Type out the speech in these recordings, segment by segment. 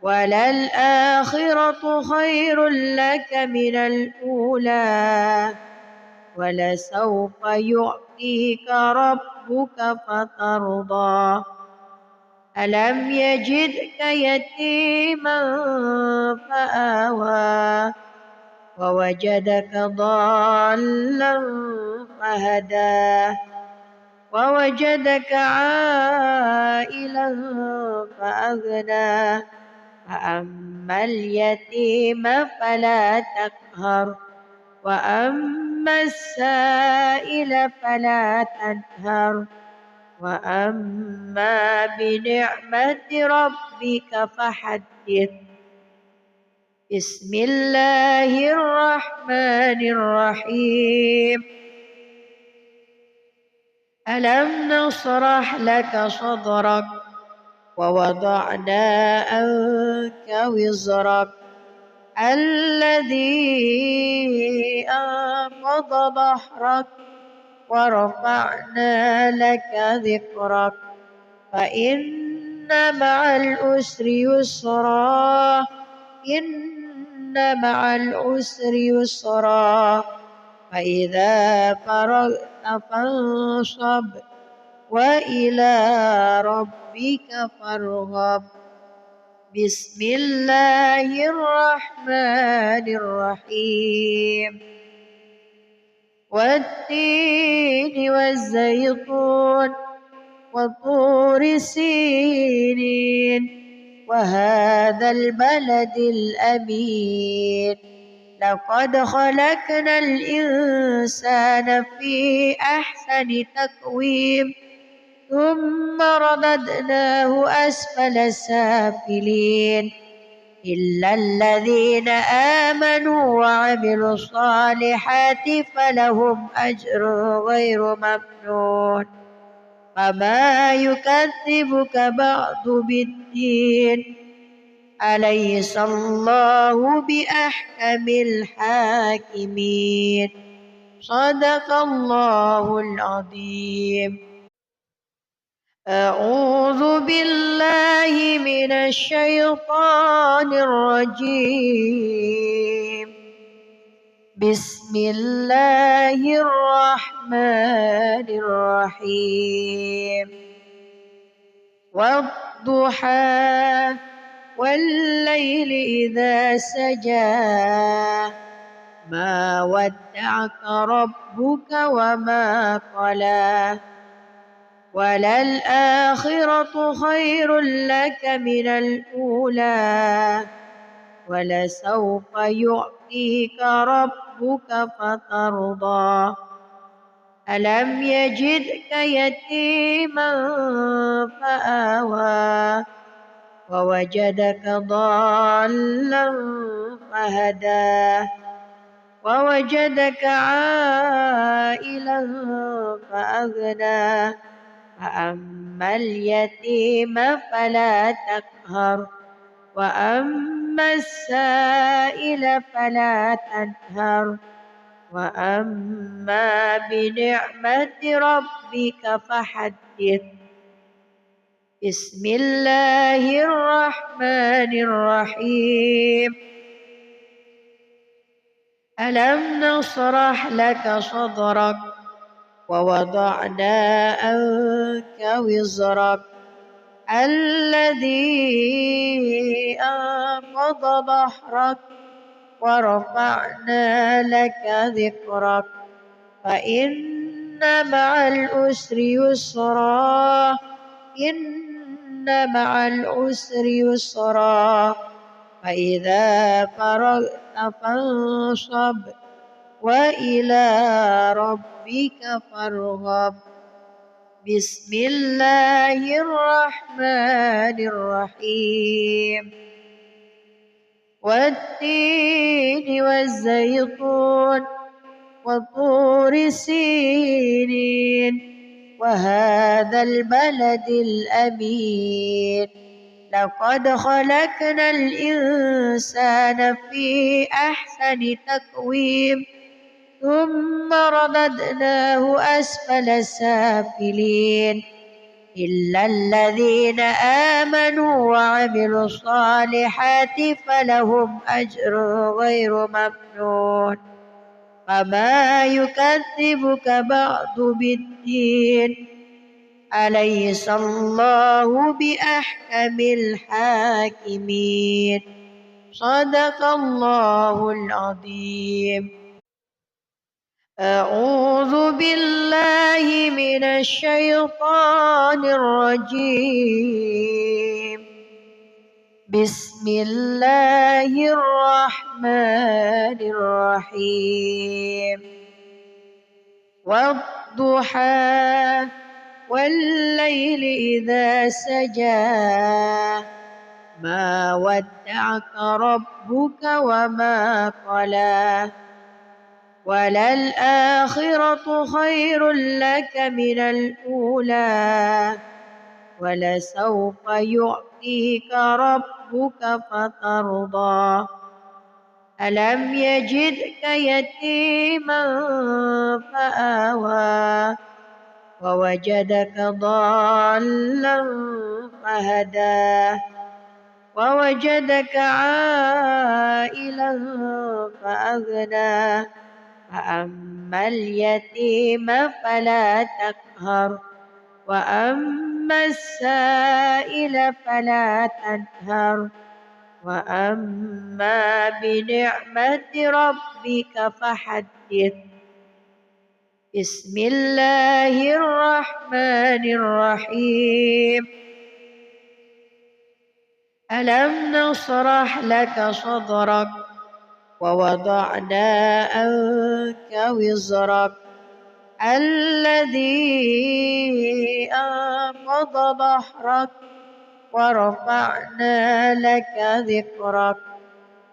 وللآخرة خير لك من الأولى ولسوف يعطيك ربك فترضى ألم يجدك يتيما فآوى ووجدك ضالا فهدى ووجدك عائلا فأغنى فأما اليتيم فلا تقهر وأما السائل فلا تنهر وأما بنعمة ربك فحدث بسم الله الرحمن الرحيم ألم نشرح لك صدرك ووضعنا عنك وزرك الذي أنقض ظهرك ورفعنا لك ذكرك فإن مع العسر يسرا إن مع العسر يسرا فإذا فرغت فانصب وإلى ربك فارغب بسم الله الرحمن الرحيم والتين والزيتون وطور سينين وهذا البلد الأمين لقد خلقنا الإنسان في أحسن تقويم ثم رددناه أسفل سافلين إلا الذين آمنوا وعملوا الصالحات فلهم أجر غير ممنون فما يكذبك بعد بالدين أليس الله بأحكم الحاكمين صدق الله العظيم أعوذ بالله من الشيطان الرجيم بسم الله الرحمن الرحيم والضحى والليل إذا سجى ما ودعك ربك وما قلى وللآخرة خير لك من الأولى ولسوف يعطيك ربك فترضى ألم يجدك يتيما فآوى ووجدك ضالا فهدى ووجدك عائلا فأغنى فأما اليتيم فلا تقهر وأما السائل فلا تنهر وأما بنعمة ربك فحدث بسم الله الرحمن الرحيم ألم نشرح لك صدرك ووضعنا عنك وزرك الذي أنقض ظهرك ورفعنا لك ذكرك فإن مع العسر يسرا إن مع العسر يسرا فإذا فرغت فانصب وإلى ربك فارغب بسم الله الرحمن الرحيم والتين والزيتون وطور سينين وهذا البلد الأمين لقد خلقنا الإنسان في أحسن تقويم ثم رددناه أسفل سافلين إلا الذين آمنوا وعملوا الصالحات فلهم أجر غير ممنون فما يكذبك بعد بالدين أليس الله بأحكم الحاكمين صدق الله العظيم. أعوذ بالله من الشيطان الرجيم. بسم الله الرحمن الرحيم. والضحى والليل إذا سجى ما ودعك ربك وما قلى وللآخرة خير لك من الأولى ولسوف يعطيك ربك فترضى ألم يجدك يتيما فآوى ووجدك ضالا فهدى ووجدك عائلا فأغنى فأما اليتيم فلا تقهر وأما السائل فلا تنهر وأما بنعمة ربك فحدث. بسم الله الرحمن الرحيم. ألم نشرح لك صدرك ووضعنا عنك وزرك الذي أنقض ظهرك ورفعنا لك ذكرك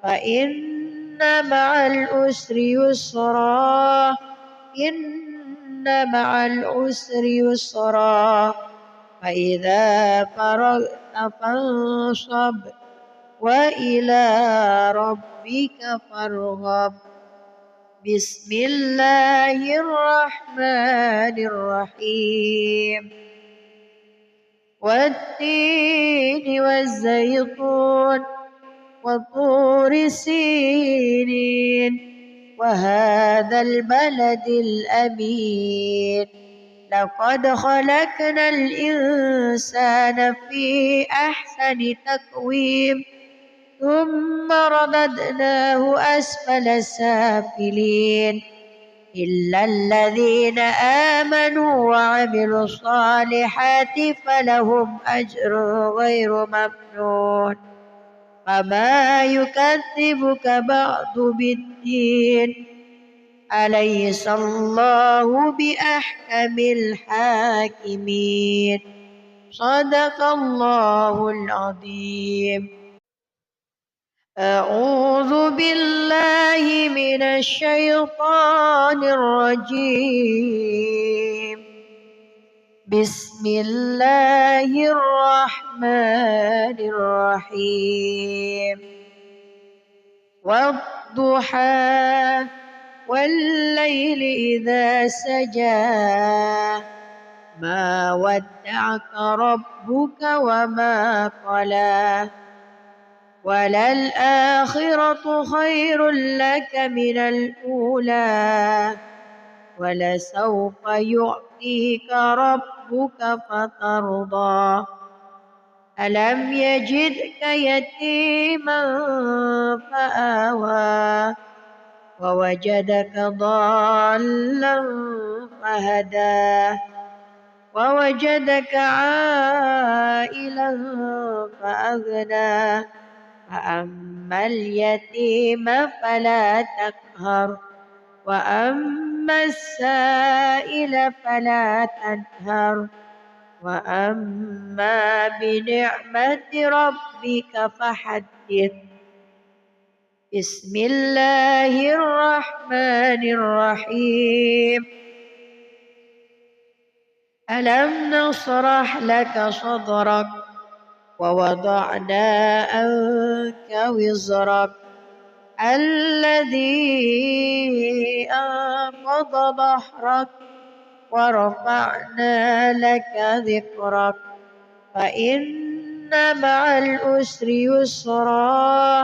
فإن مع العسر يسرا إن مع العسر يسرا فإذا فرغت فانصب وإلى ربك فارغب. بسم الله الرحمن الرحيم. والتين والزيتون وطور سينين وهذا البلد الأمين لقد خلقنا الإنسان في أحسن تقويم ثم رددناه أسفل سافلين إلا الذين آمنوا وعملوا الصالحات فلهم أجر غير ممنون فما يكذبك بعد بالدين أليس الله بأحكم الحاكمين صدق الله العظيم. أعوذ بالله من الشيطان الرجيم. بسم الله الرحمن الرحيم. والضحى والليل إذا سجى ما ودعك ربك وما قلى وللآخرة خير لك من الأولى ولسوف يعطيك ربك فترضى ألم يجدك يتيما فآوى ووجدك ضالا فهدى ووجدك عائلا فأغنى فأما اليتيم فلا تقهر وأما السائل فلا تنهر وأما بنعمة ربك فحدث. بسم الله الرحمن الرحيم. ألم نشرح لك صدرك ووضعنا عنك وزرك الذي أنقض ظهرك ورفعنا لك ذكرك فإن مع العسر يسرا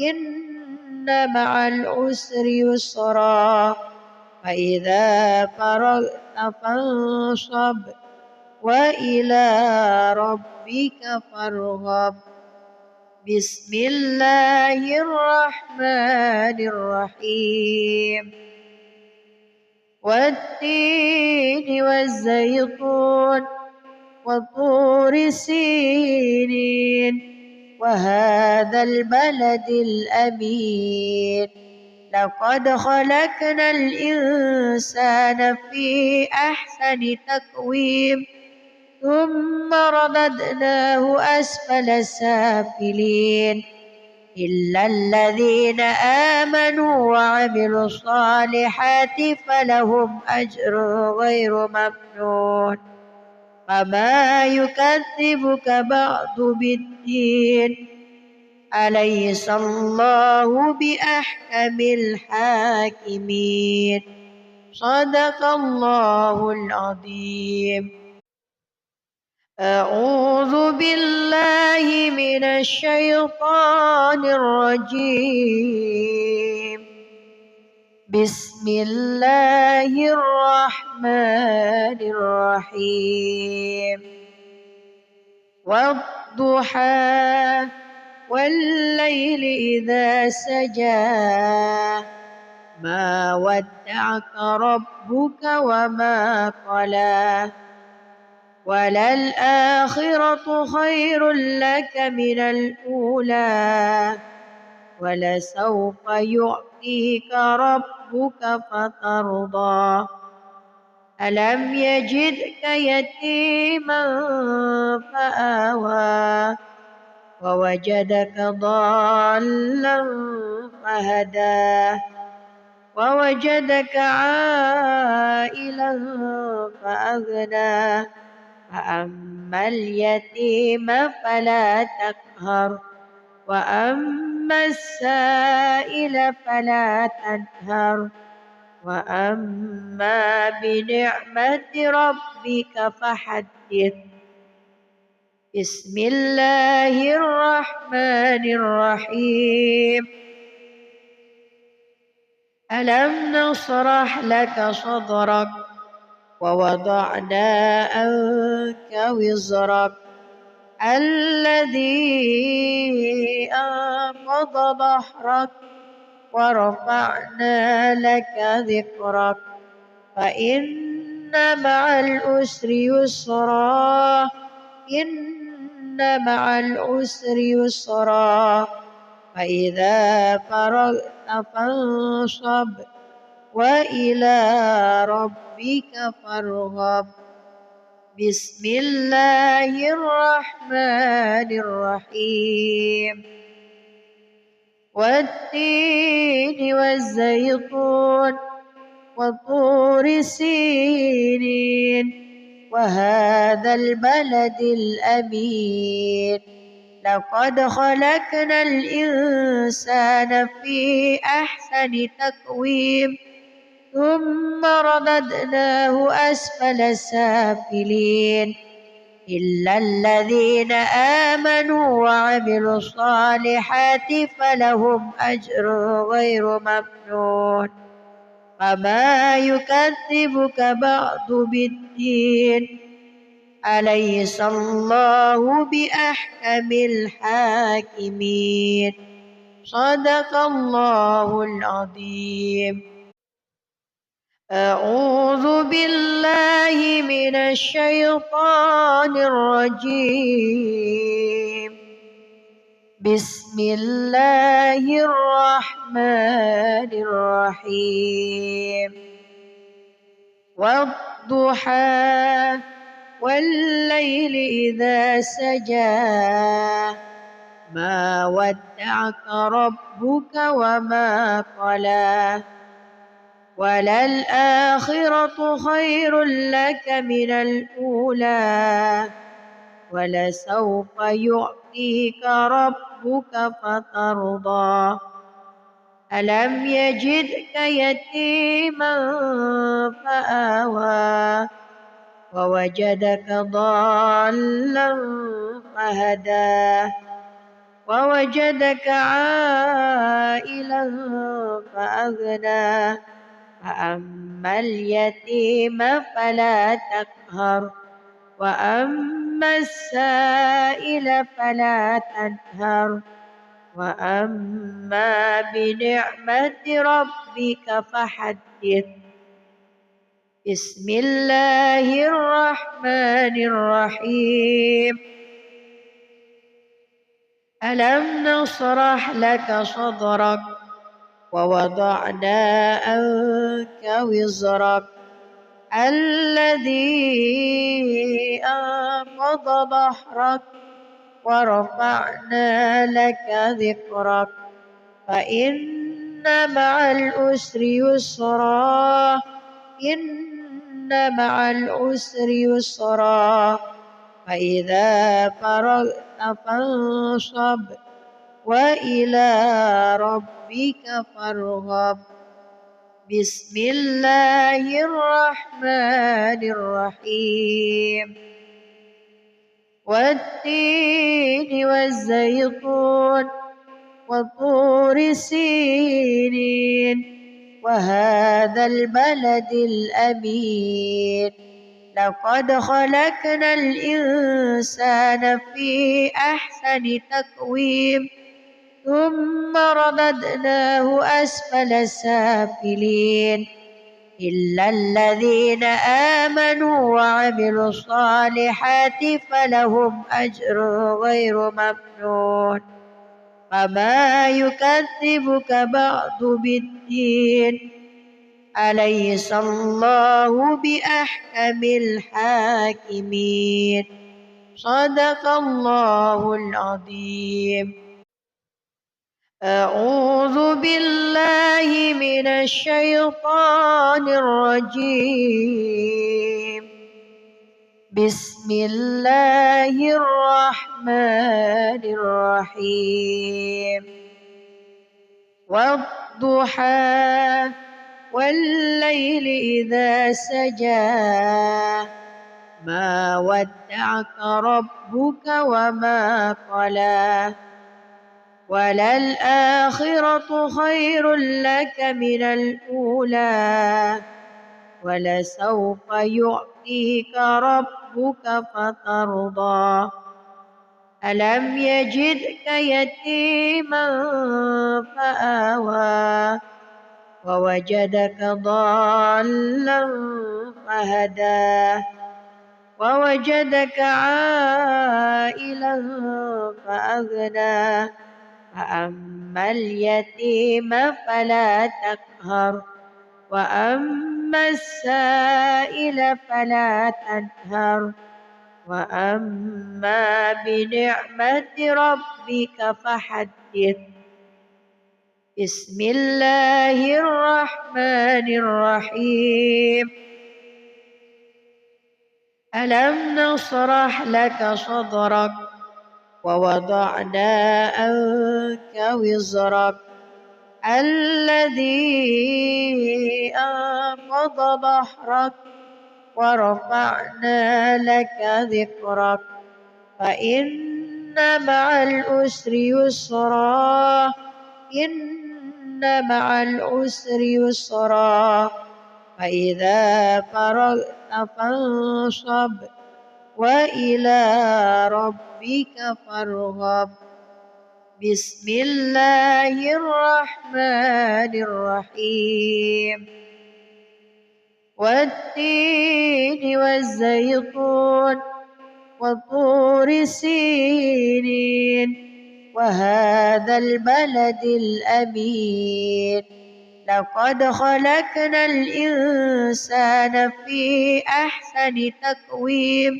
إن مع العسر يسرا فإذا فرغت فانصب وإلى ربك فارغب بسم الله الرحمن الرحيم والتين والزيتون وطور سينين وهذا البلد الأمين لقد خلقنا الإنسان في أحسن تقويم ثم رددناه أسفل سافلين إلا الذين آمنوا وعملوا الصالحات فلهم أجر غير ممنون فما يكذبك بعد بالدين أليس الله بأحكم الحاكمين صدق الله العظيم أعوذ بالله من الشيطان الرجيم بسم الله الرحمن الرحيم والضحى والليل إذا سجى ما ودعك ربك وما قلى وللآخرة خير لك من الأولى ولسوف يعطيك ربك فترضى ألم يجدك يتيما فآوى ووجدك ضالا فهدى ووجدك عائلا فأغنى فأما اليتيم فلا تقهر وأما السائل فلا تنهر وأما بنعمة ربك فحدث بسم الله الرحمن الرحيم ألم نشرح لك صدرك ووضعنا عنك وزرك الذي أنقض ظهرك ورفعنا لك ذكرك فإن مع العسر يسرا إن مع العسر يسرا فإذا فرغت فانصب وإلى ربك فارغب بسم الله الرحمن الرحيم والتين والزيتون وطور سينين وهذا البلد الأمين لقد خلقنا الإنسان في أحسن تقويم ثم رددناه أسفل سافلين إلا الذين آمنوا وعملوا الصالحات فلهم أجر غير ممنون فما يكذبك بعد بالدين أليس الله بأحكم الحاكمين صدق الله العظيم أعوذ بالله من الشيطان الرجيم بسم الله الرحمن الرحيم والضحى والليل إذا سجى ما ودعك ربك وما قلى وللآخرة خير لك من الأولى ولسوف يعطيك ربك فترضى ألم يجدك يتيما فآوى ووجدك ضالا فهدى ووجدك عائلا فأغنى فأما اليتيم فلا تقهر وأما السائل فلا تنهر وأما بنعمة ربك فحدث. بسم الله الرحمن الرحيم. ألم نشرح لك صدرك ووضعنا عنك وزرك الذي أنقض ظهرك ورفعنا لك ذكرك فإن مع العسر يسرا إن مع العسر يسرا فإذا فرغت فانصب وإلى ربك فارغب. بسم الله الرحمن الرحيم. والتين والزيتون وطور سينين وهذا البلد الأمين لقد خلقنا الإنسان في أحسن تقويم ثم رددناه أسفل سافلين إلا الذين آمنوا وعملوا الصالحات فلهم أجر غير ممنون فما يكذبك بعد بالدين أليس الله بأحكم الحاكمين. صدق الله العظيم. أعوذ بالله من الشيطان الرجيم. بسم الله الرحمن الرحيم. والضحى والليل إذا سجى ما ودعك ربك وما قلى وللآخرة خير لك من الأولى ولسوف يعطيك ربك فترضى ألم يجدك يتيما فآوى ووجدك ضالا فهدى ووجدك عائلا فأغنى فأما اليتيم فلا تقهر وأما السائل فلا تنهر وأما بنعمة ربك فحدث. بسم الله الرحمن الرحيم. ألم نشرح لك صدرك ووضعنا عنك وزرك الذي أنقض ظهرك ورفعنا لك ذكرك فإن مع العسر يسرا إن مع العسر يسرا فإذا فرغت فانصب وإلى ربك فارغب. بسم الله الرحمن الرحيم. والتين والزيتون وطور سينين وهذا البلد الأمين لقد خلقنا الإنسان في أحسن تقويم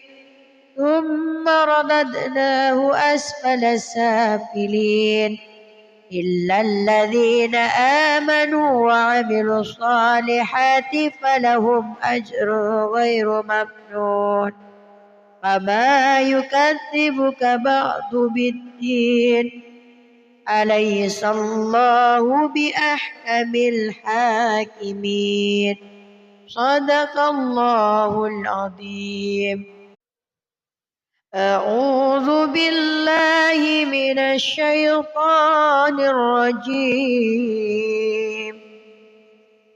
ثم رددناه أسفل سافلين إلا الذين آمنوا وعملوا الصالحات فلهم أجر غير ممنون فما يكذبك بعد بالدين أليس الله بأحكم الحاكمين. صدق الله العظيم. أعوذ بالله من الشيطان الرجيم.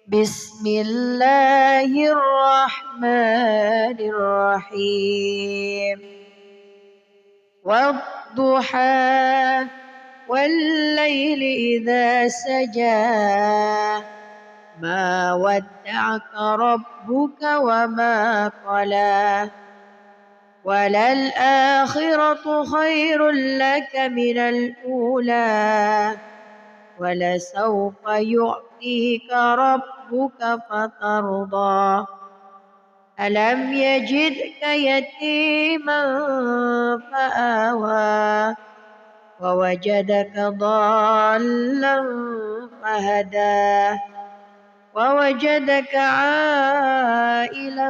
بسم الله الرحمن الرحيم. والضحى والليل إذا سجى ما ودعك ربك وما قلى وللآخرة خير لك من الأولى ولسوف يعطيك ربك فترضى ألم يجدك يتيما فآوى ووجدك ضالا فهدى ووجدك عائلا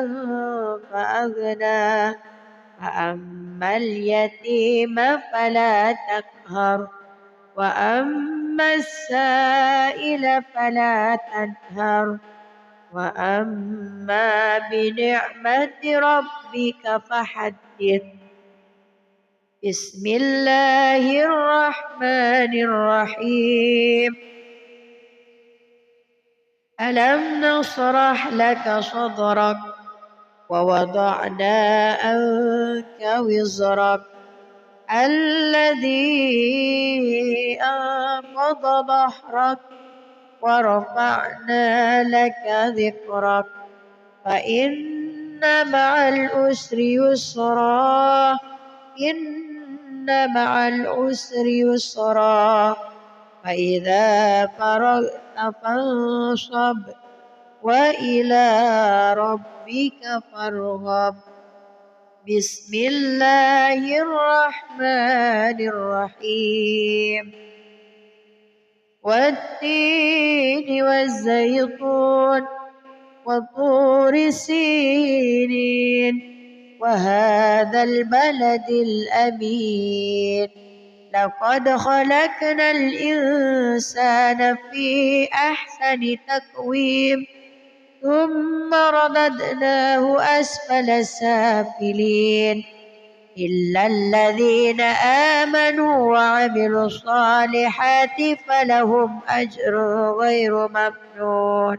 فأغنى فأما اليتيم فلا تقهر وأما السائل فلا تنهر وأما بنعمة ربك فحدث. بسم الله الرحمن الرحيم. ألم نشرح لك صدرك ووضعنا عنك وزرك الذي أنقض ظهرك ورفعنا لك ذكرك فإن مع العسر يسرا إن مع العسر يسرا فإذا فرغت فانصب وإلى ربك فارغب. بسم الله الرحمن الرحيم. والتين والزيتون وطور سينين وهذا البلد الأمين لقد خلقنا الإنسان في أحسن تقويم ثم رددناه أسفل سافلين إلا الذين آمنوا وعملوا الصالحات فلهم أجر غير ممنون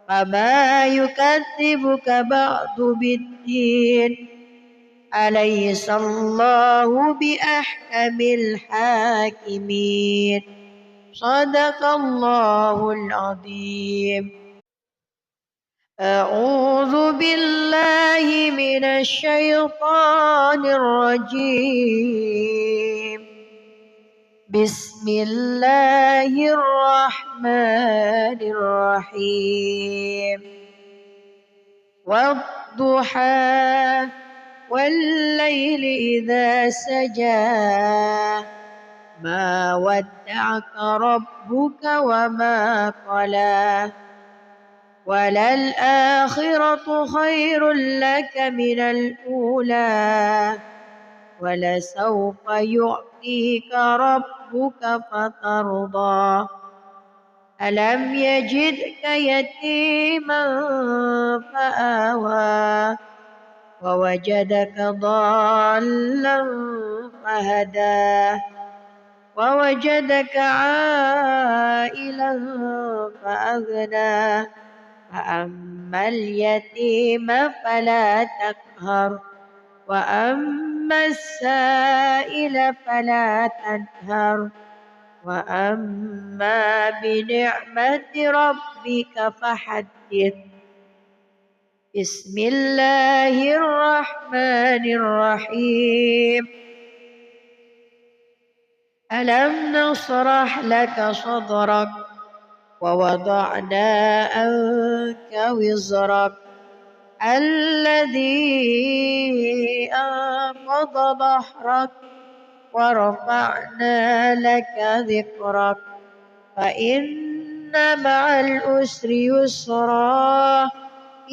فما يكذبك بعد بالدين أليس الله بأحكم الحاكمين. صدق الله العظيم. أعوذ بالله من الشيطان الرجيم. بسم الله الرحمن الرحيم. والضحى والليل إذا سجى ما ودعك ربك وما قلى وللآخرة خير لك من الأولى ولسوف يعطيك ربك فترضى ألم يجدك يتيما فآوى ووجدك ضالا فهدى ووجدك عائلا فأغنى فأما اليتيم فلا تقهر وأما السائل فلا تنهر وأما بنعمة ربك فحدث. بسم الله الرحمن الرحيم. ألم نشرح لك صدرك ووضعنا عنك وزرك الذي أنقض ظهرك ورفعنا لك ذكرك فإن مع العسر يسرا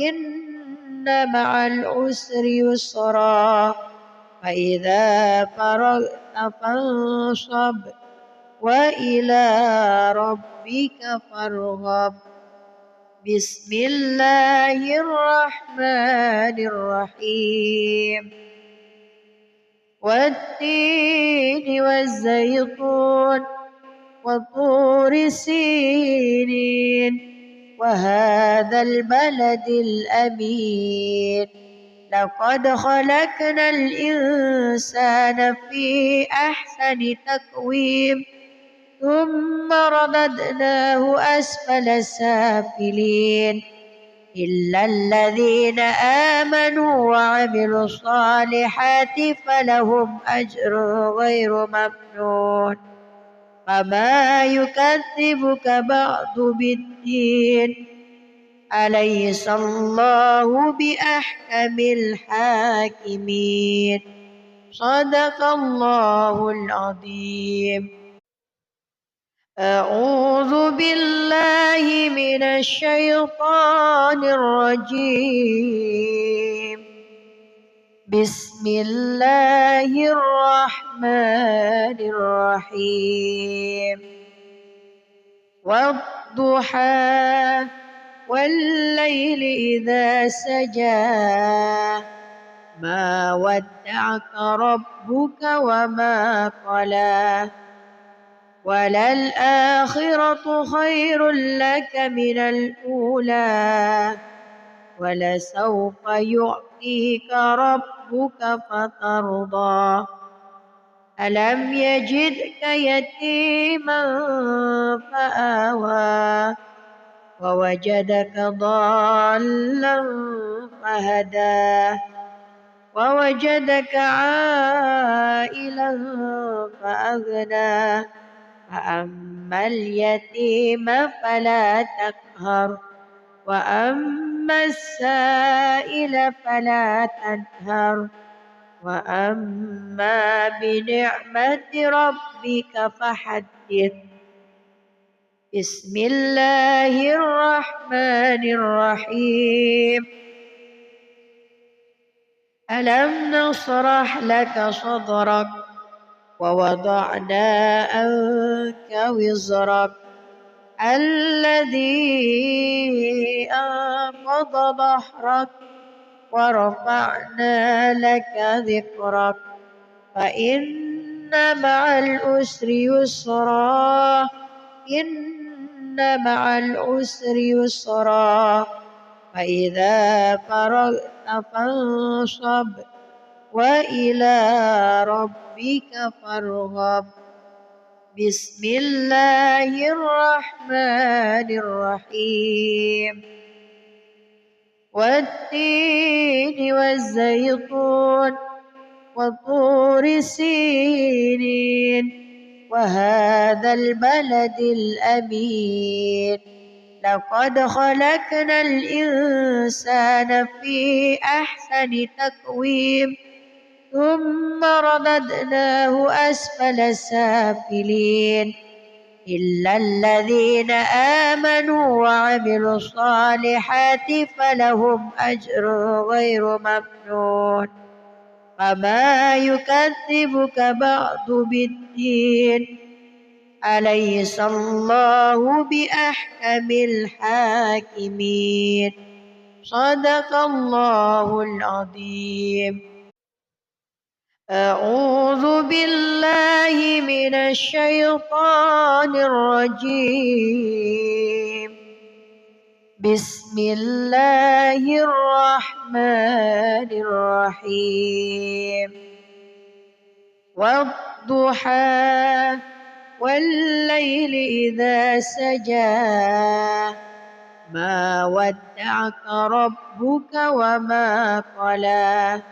إن مع العسر يسرا فإذا فرغت فانصب وإلى ربك فارغب. بسم الله الرحمن الرحيم. والتين والزيتون وطور سينين وهذا البلد الأمين. لقد خلقنا الإنسان في أحسن تقويم ثم رددناه أسفل سافلين إلا الذين آمنوا وعملوا الصالحات فلهم أجر غير ممنون. فما يكذبك بعد بالدين أليس الله بأحكم الحاكمين. صدق الله العظيم. أعوذ بالله من الشيطان الرجيم. بسم الله الرحمن الرحيم. والضحى والليل إذا سجى ما ودعك ربك وما قلى وللآخرة خير لك من الأولى ولسوف يعطيك ربك فترضى. ألم يجدك يتيما فآوى ووجدك ضالا فهدى ووجدك عائلا فأغنى. فأما اليتيم فلا تقهر وأما السائل فلا تنهر وأما بنعمة ربك فحدث. بسم الله الرحمن الرحيم. ألم نشرح لك صدرك ووضعنا عنك وزرك الذي أنقض ظهرك ورفعنا لك ذكرك فإن مع العسر يسرا إن مع العسر يسرا فإذا فرغت فانصب وإلى ربك فارغب. بسم الله الرحمن الرحيم. والتين والزيتون وطور سينين وهذا البلد الأمين. لقد خلقنا الإنسان في أحسن تقويم ثم رددناه أسفل سافلين إلا الذين آمنوا وعملوا الصالحات فلهم أجر غير ممنون. فما يكذبك بعد بالدين أليس الله بأحكم الحاكمين. صدق الله العظيم. أعوذ بالله من الشيطان الرجيم. بسم الله الرحمن الرحيم. والضحى والليل إذا سجى ما ودعك ربك وما قلى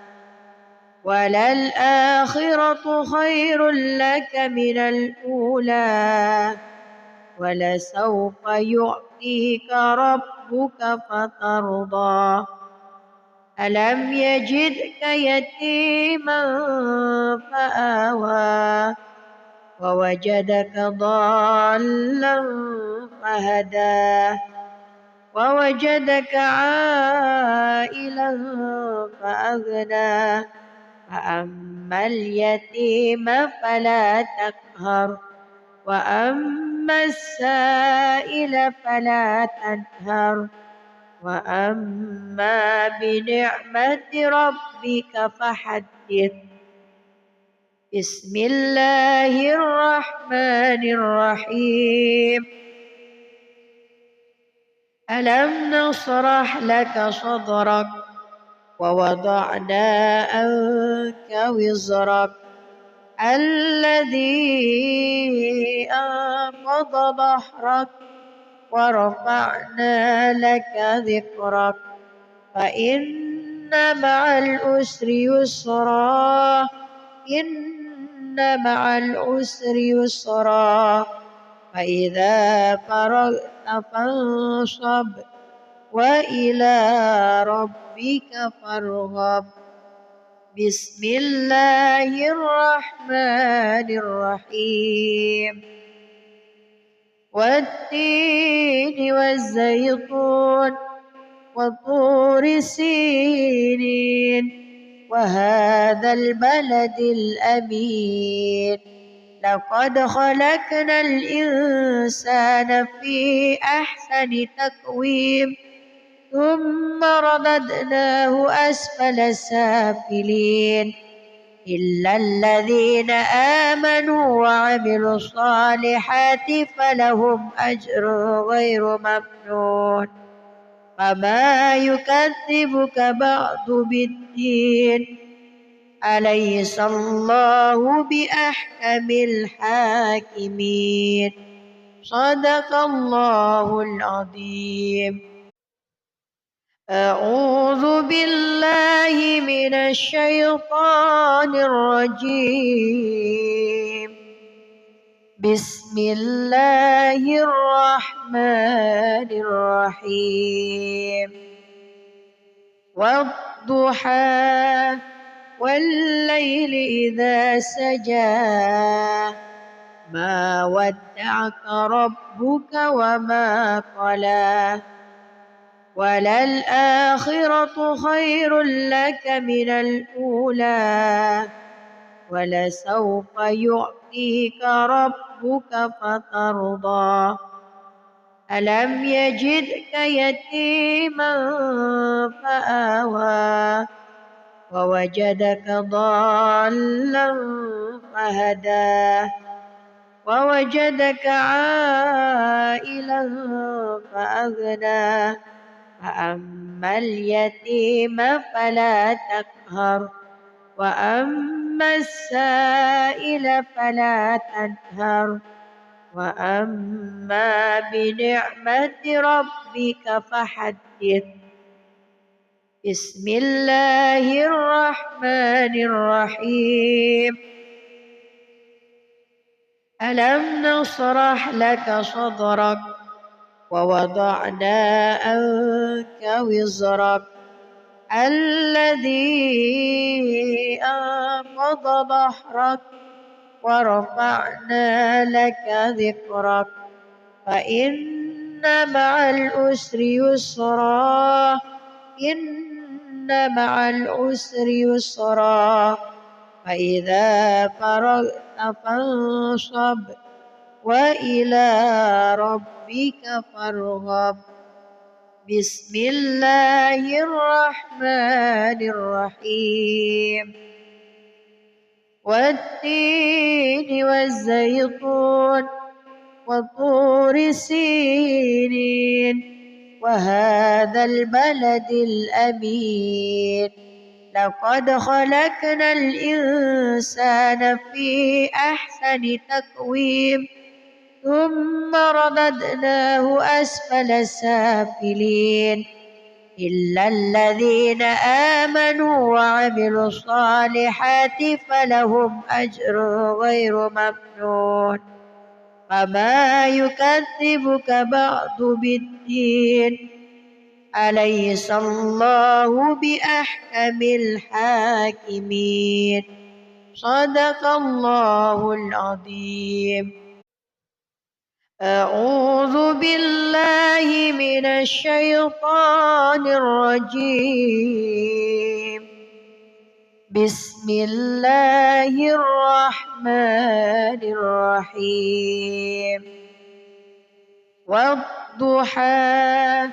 وللآخرة خير لك من الأولى ولسوف يعطيك ربك فترضى. ألم يجدك يتيما فآوى ووجدك ضالا فهدى ووجدك عائلا فأغنى. فأما اليتيم فلا تقهر وأما السائل فلا تنهر وأما بنعمة ربك فحدث. بسم الله الرحمن الرحيم. ألم نشرح لك صدرك ووضعنا عنك وزرك الذي أنقض ظهرك ورفعنا لك ذكرك فإن مع العسر يسرا إن مع العسر يسرا فإذا فرغت فانصب وإلى ربك فارغب. بسم الله الرحمن الرحيم. والتين والزيتون وطور سينين وهذا البلد الأمين لقد خلقنا الإنسان في أحسن تقويم ثم رددناه أسفل سافلين إلا الذين آمنوا وعملوا الصالحات فلهم أجر غير ممنون. فما يكذبك بعد بالدين أليس الله بأحكم الحاكمين. صدق الله العظيم. أعوذ بالله من الشيطان الرجيم. بسم الله الرحمن الرحيم. والضحى والليل إذا سجى ما ودعك ربك وما قلى وللآخرة خير لك من الأولى ولسوف يعطيك ربك فترضى. ألم يجدك يتيما فآوى ووجدك ضالا فهدى ووجدك عائلا فأغنى فأما اليتيم فلا تقهر وأما السائل فلا تنهر وأما بنعمة ربك فحدث. بسم الله الرحمن الرحيم. ألم نشرح لك صدرك ووضعنا عنك وزرك الذي أنقض ظهرك ورفعنا لك ذكرك فإن مع العسر يسرا إن مع العسر يسرا فإذا فرغت فانصب وإلى ربك فارغب. بسم الله الرحمن الرحيم. والتين والزيتون وطور سينين وهذا البلد الأمين لقد خلقنا الإنسان في أحسن تقويم ثم رددناه أسفل سافلين إلا الذين آمنوا وعملوا الصالحات فلهم أجر غير ممنون. فما يكذبك بعد بالدين أليس الله بأحكم الحاكمين. صدق الله العظيم. أعوذ بالله من الشيطان الرجيم. بسم الله الرحمن الرحيم والضحى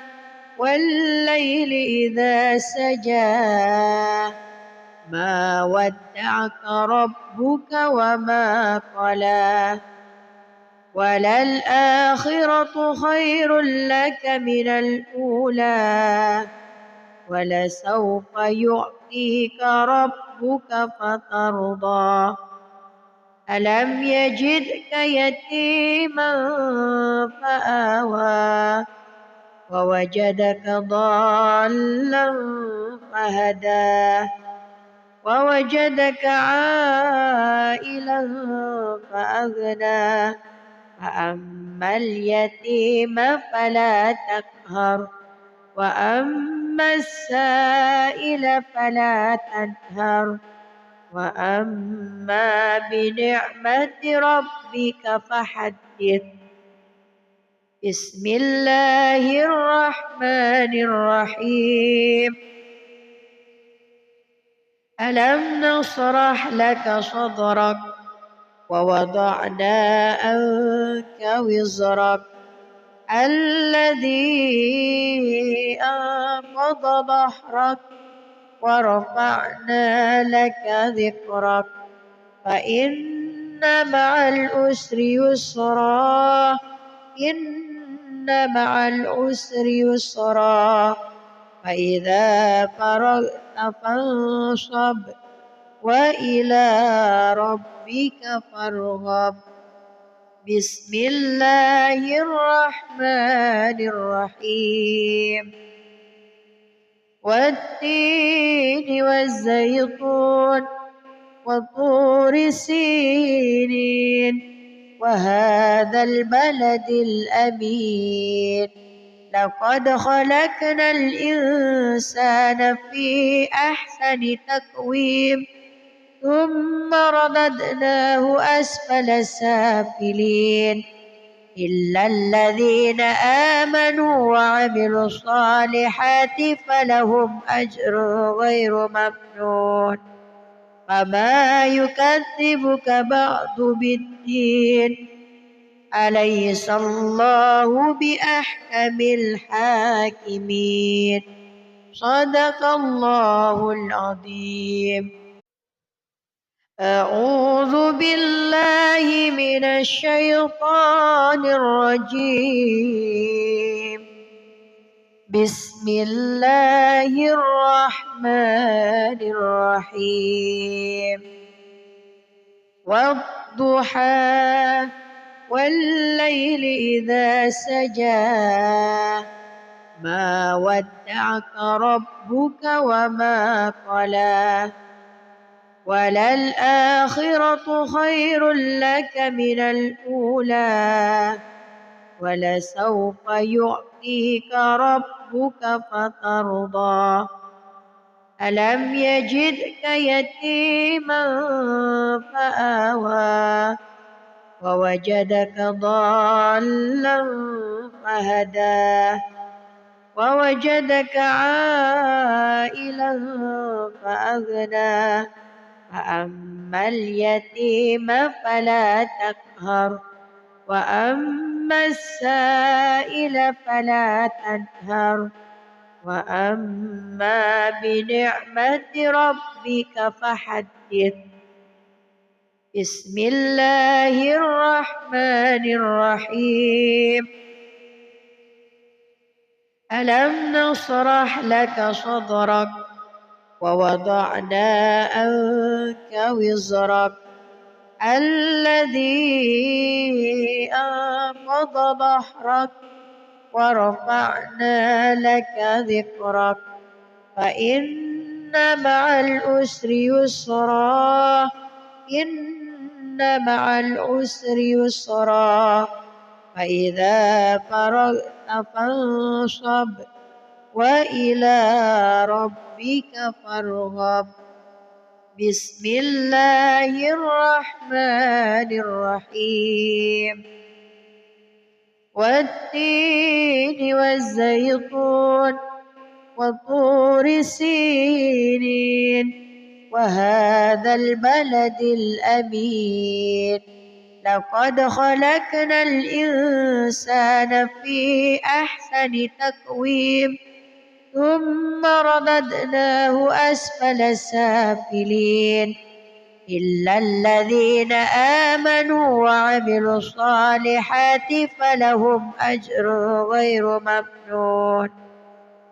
والليل إذا سجى ما ودعك ربك وما قلى وللآخرة خير لك من الأولى ولسوف يعطيك ربك فترضى ألم يجدك يتيما فآوى ووجدك ضالا فهدى ووجدك عائلا فأغنى فأما اليتيم فلا تقهر وأما السائل فلا تنهر وأما بنعمة ربك فحدث بسم الله الرحمن الرحيم ألم نشرح لك صدرك ووضعنا عنك وزرك الذي أنقض ظهرك ورفعنا لك ذكرك فإن مع العسر يسرا إن مع العسر يسرا فإذا فرغت فانصب وإلى ربك فارغب بسم الله الرحمن الرحيم والتين والزيتون وطور سينين وهذا البلد الأمين لقد خلقنا الإنسان في أحسن تقويم ثم رددناه أسفل سافلين إلا الذين آمنوا وعملوا الصالحات فلهم أجر غير ممنون فما يكذبك بعد بالدين أليس الله بأحكم الحاكمين صدق الله العظيم أعوذ بالله من الشيطان الرجيم بسم الله الرحمن الرحيم والضحى والليل إذا سجى ما ودعك ربك وما قلى وللآخرة خير لك من الأولى ولسوف يعطيك ربك فترضى ألم يجدك يتيما فآوى ووجدك ضالا فهدى ووجدك عائلا فأغنى فأما اليتيم فلا تقهر وأما السائل فلا تنهر وأما بنعمة ربك فحدث بسم الله الرحمن الرحيم ألم نشرح لك صدرك ووضعنا عنك وزرك الذي أنقض ظهرك ورفعنا لك ذكرك فإن مع العسر يسرا إن مع العسر يسرا فإذا فرغت فانصب وإلى ربك فارغب بسم الله الرحمن الرحيم والتين والزيتون وطور سينين وهذا البلد الأمين لقد خلقنا الإنسان في أحسن تقويم ثم رددناه أسفل سافلين إلا الذين آمنوا وعملوا الصالحات فلهم أجر غير ممنون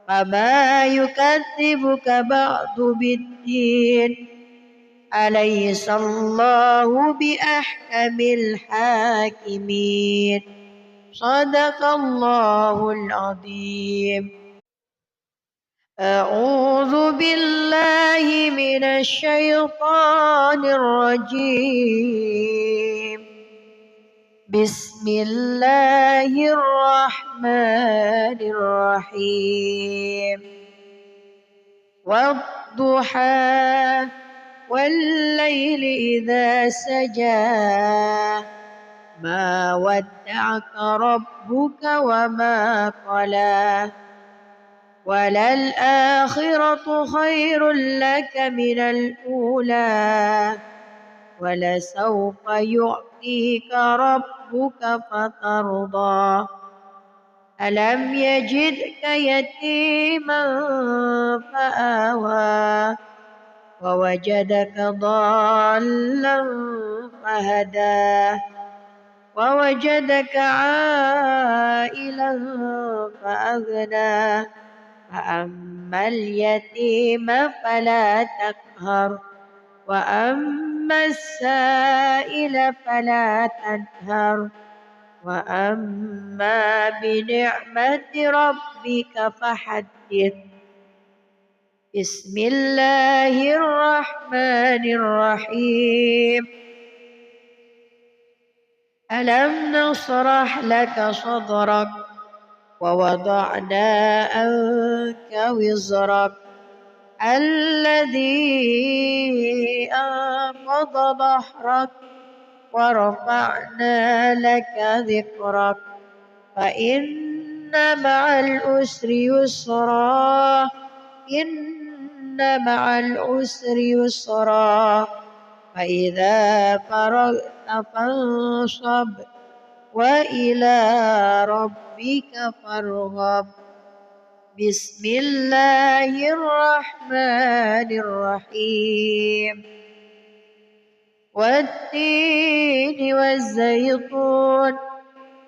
فما يكذبك بعد بالدين أليس الله بأحكم الحاكمين صدق الله العظيم. أعوذ بالله من الشيطان الرجيم بسم الله الرحمن الرحيم والضحى والليل إذا سجى ما ودعك ربك وما قلى وللآخرة خير لك من الأولى ولسوف يعطيك ربك فترضى ألم يجدك يتيما فآوى ووجدك ضالا فهدى ووجدك عائلا فأغنى فأما اليتيم فلا تقهر وأما السائل فلا تنهر وأما بنعمة ربك فحدث. بسم الله الرحمن الرحيم ألم نشرح لك صدرك ووضعنا عنك وزرك الذي أنقض ظهرك ورفعنا لك ذكرك فإن مع العسر يسرا إن مع العسر يسرا فإذا فرغت فانصب وإلى ربك فارغب. بسم الله الرحمن الرحيم والتين والزيتون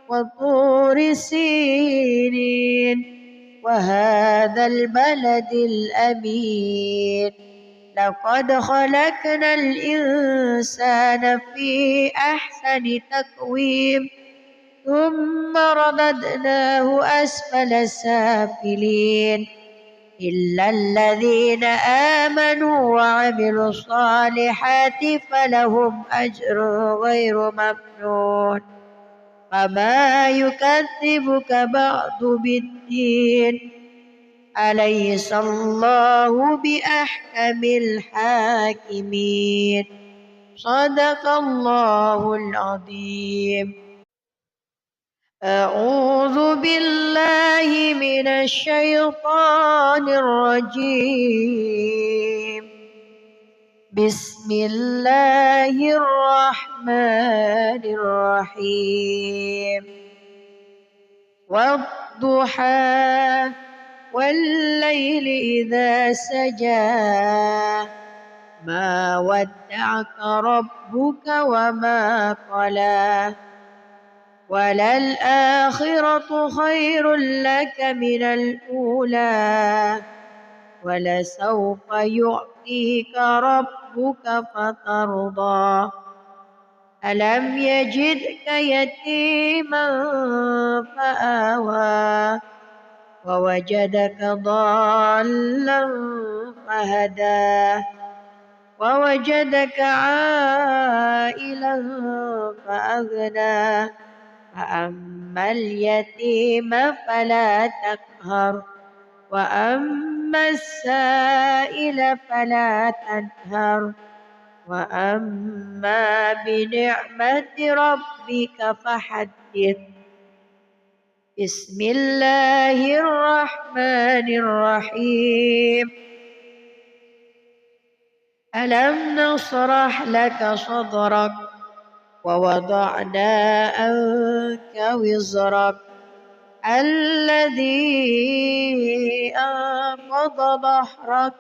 وطور سينين وهذا البلد الأمين لقد خلقنا الإنسان في أحسن تقويم ثم رددناه أسفل سافلين إلا الذين آمنوا وعملوا الصالحات فلهم أجر غير ممنون فما يكذبك بعد بالدين أليس الله بأحكم الحاكمين صدق الله العظيم. أعوذ بالله من الشيطان الرجيم بسم الله الرحمن الرحيم والضحى والليل إذا سجى ما ودعك ربك وما قلى وللآخرة خير لك من الأولى ولسوف يعطيك ربك فترضى ألم يجدك يتيما فآوى ووجدك ضالا فهدى ووجدك عائلا فأغنى فأما اليتيم فلا تقهر وأما السائل فلا تنهر وأما بنعمة ربك فحدث. بسم الله الرحمن الرحيم ألم نشرح لك صدرك ووضعنا عنك وزرك الذي أنقض ظهرك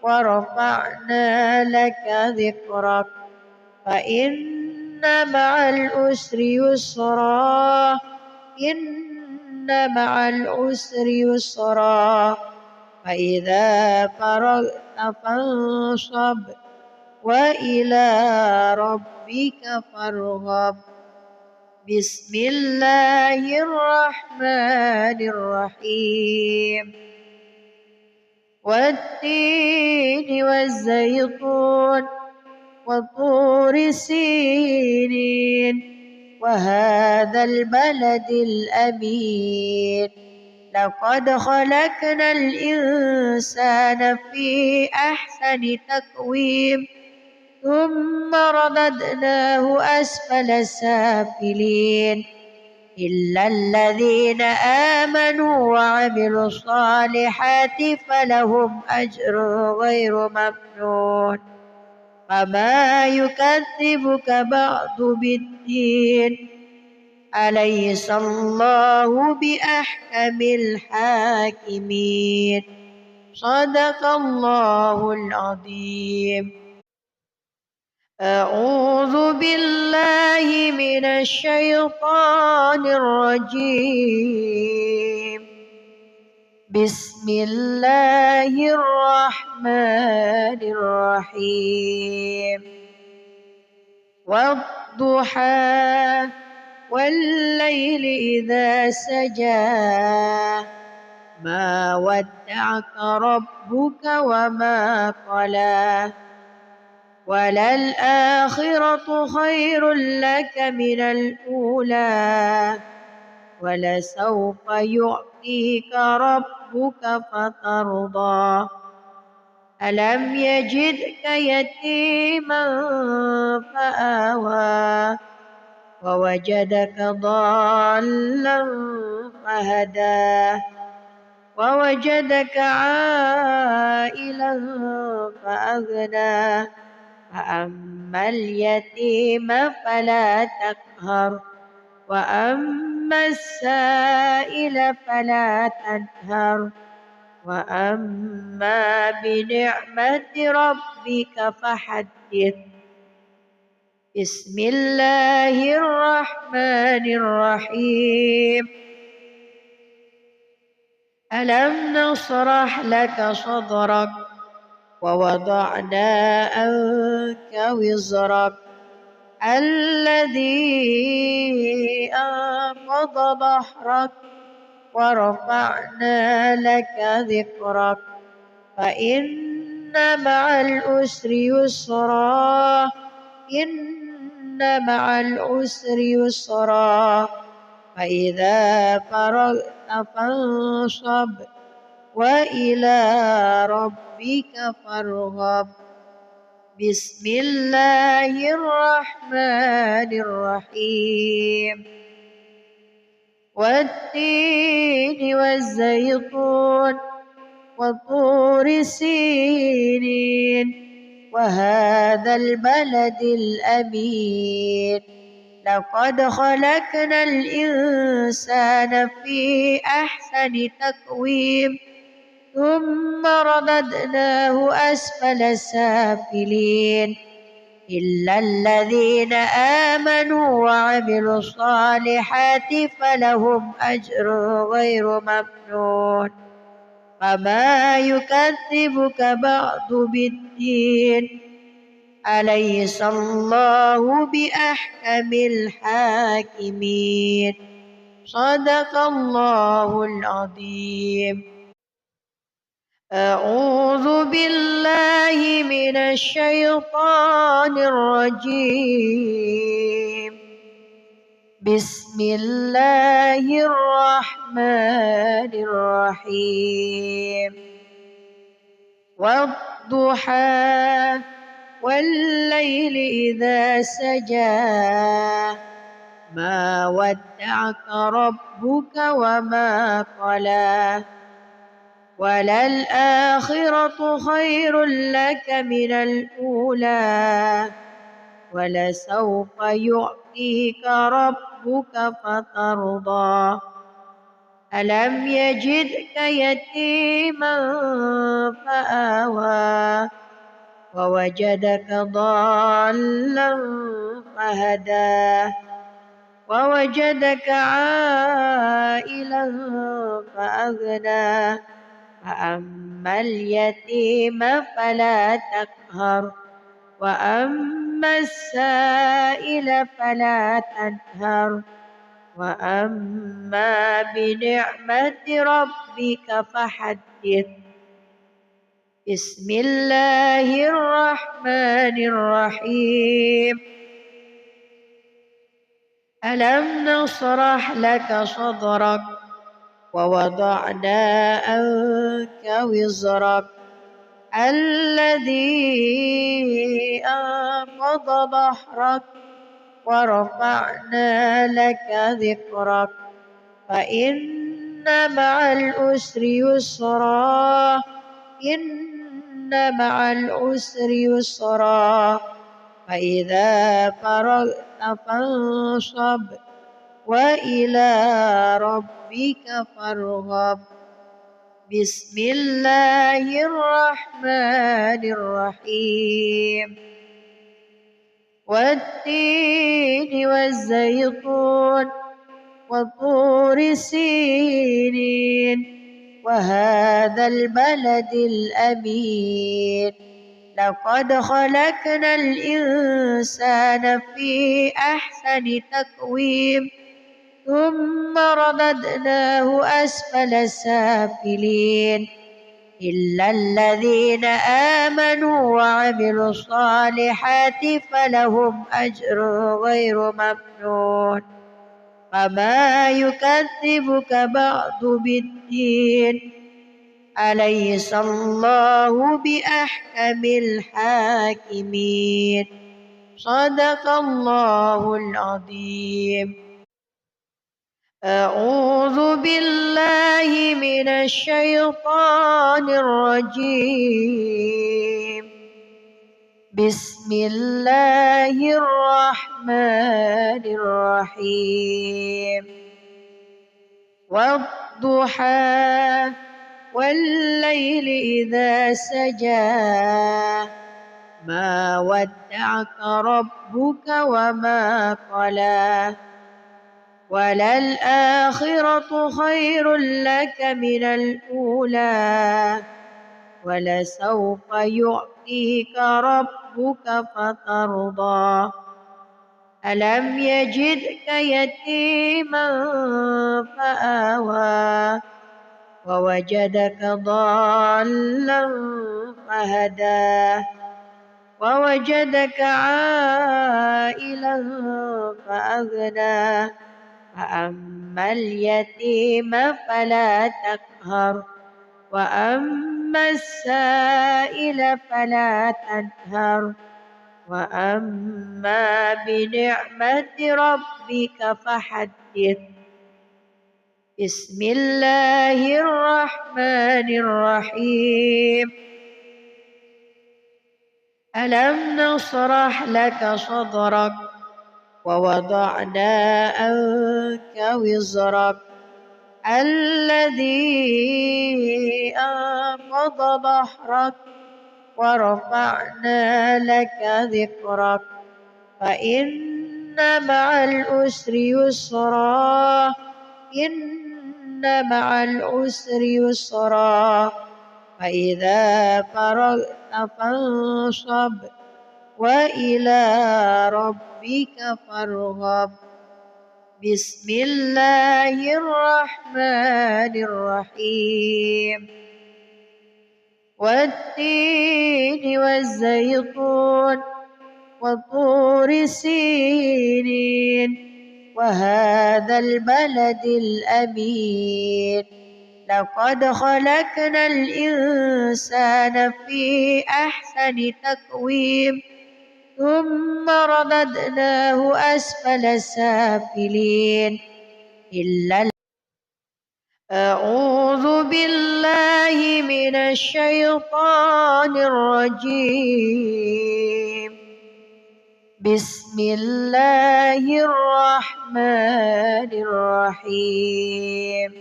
ورفعنا لك ذكرك فإن مع العسر يسرا إن مع العسر يسرا فإذا فرغت فانصب وإلى ربك فارغب بسم الله الرحمن الرحيم والتين والزيتون وطور سينين وهذا البلد الأمين لقد خلقنا الإنسان في أحسن تقويم ثم رددناه أسفل سافلين إلا الذين آمنوا وعملوا الصالحات فلهم أجر غير ممنون فما يكذبك بعد بالدين أليس الله بأحكم الحاكمين صدق الله العظيم. أعوذ بالله من الشيطان الرجيم بسم الله الرحمن الرحيم والضحى والليل إذا سجى ما ودعك ربك وما قلى وللآخرة خير لك من الأولى ولسوف يعطيك ربك فترضى ألم يجدك يتيما فآوى ووجدك ضالا فهدى ووجدك عائلا فأغنى فأما اليتيم فلا تقهر وأما السائل فلا تنهر وأما بنعمة ربك فحدث بسم الله الرحمن الرحيم ألم نشرح لك صدرك ووضعنا عنك وزرك الذي أنقض ظهرك ورفعنا لك ذكرك فإن مع العسر يسرا إن مع العسر يسرا فإذا فرغت فانصب وإلى ربك فارغب بسم الله الرحمن الرحيم والتين والزيتون وطور سينين وهذا البلد الأمين لقد خلقنا الإنسان في أحسن تقويم ثم رددناه أسفل سافلين إلا الذين آمنوا وعملوا الصالحات فلهم أجر غير ممنون فما يكذبك بعد بالدين أليس الله بأحكم الحاكمين صدق الله العظيم. أعوذ بالله من الشيطان الرجيم بسم الله الرحمن الرحيم والضحى والليل إذا سجى ما ودعك ربك وما قلى وللآخرة خير لك من الأولى ولسوف يعطيك ربك فترضى ألم يجدك يتيما فآوى ووجدك ضالا فهدى ووجدك عائلا فأغنى فأما اليتيم فلا تقهر وأما السائل فلا تنهر وأما بنعمة ربك فحدث بسم الله الرحمن الرحيم ألم نشرح لك صدرك ووضعنا عنك وزرك الذي أنقض ظهرك ورفعنا لك ذكرك فإن مع العسر يسرا إن مع العسر يسرا فإذا فرغت فانصب وإلى ربك فارغب بسم الله الرحمن الرحيم والتين والزيتون وطور سينين وهذا البلد الأمين لقد خلقنا الإنسان في أحسن تقويم ثم رددناه أسفل سافلين إلا الذين آمنوا وعملوا الصالحات فلهم أجر غير ممنون فما يكذبك بعد بالدين أليس الله بأحكم الحاكمين صدق الله العظيم أعوذ بالله من الشيطان الرجيم بسم الله الرحمن الرحيم والضحى والليل إذا سجى ما ودعك ربك وما قلى وللآخرة خير لك من الأولى ولسوف يعطيك ربك فترضى ألم يجدك يتيما فآوى ووجدك ضالا فهدى ووجدك عائلا فأغنى فأما اليتيم فلا تقهر وأما السائل فلا تنهر وأما بنعمة ربك فحدث بسم الله الرحمن الرحيم ألم نشرح لك صدرك ووضعنا عنك وزرك الذي أنقض ظهرك ورفعنا لك ذكرك فإن مع العسر يسرا إن مع العسر يسرا فإذا فرغت فانصب وإلى ربك فارغب بسم الله الرحمن الرحيم والتين والزيتون وطور سينين وهذا البلد الأمين لقد خلقنا الإنسان في أحسن تقويم ثم رددناه أسفل سافلين إلا أعوذ بالله من الشيطان الرجيم. بسم الله الرحمن الرحيم.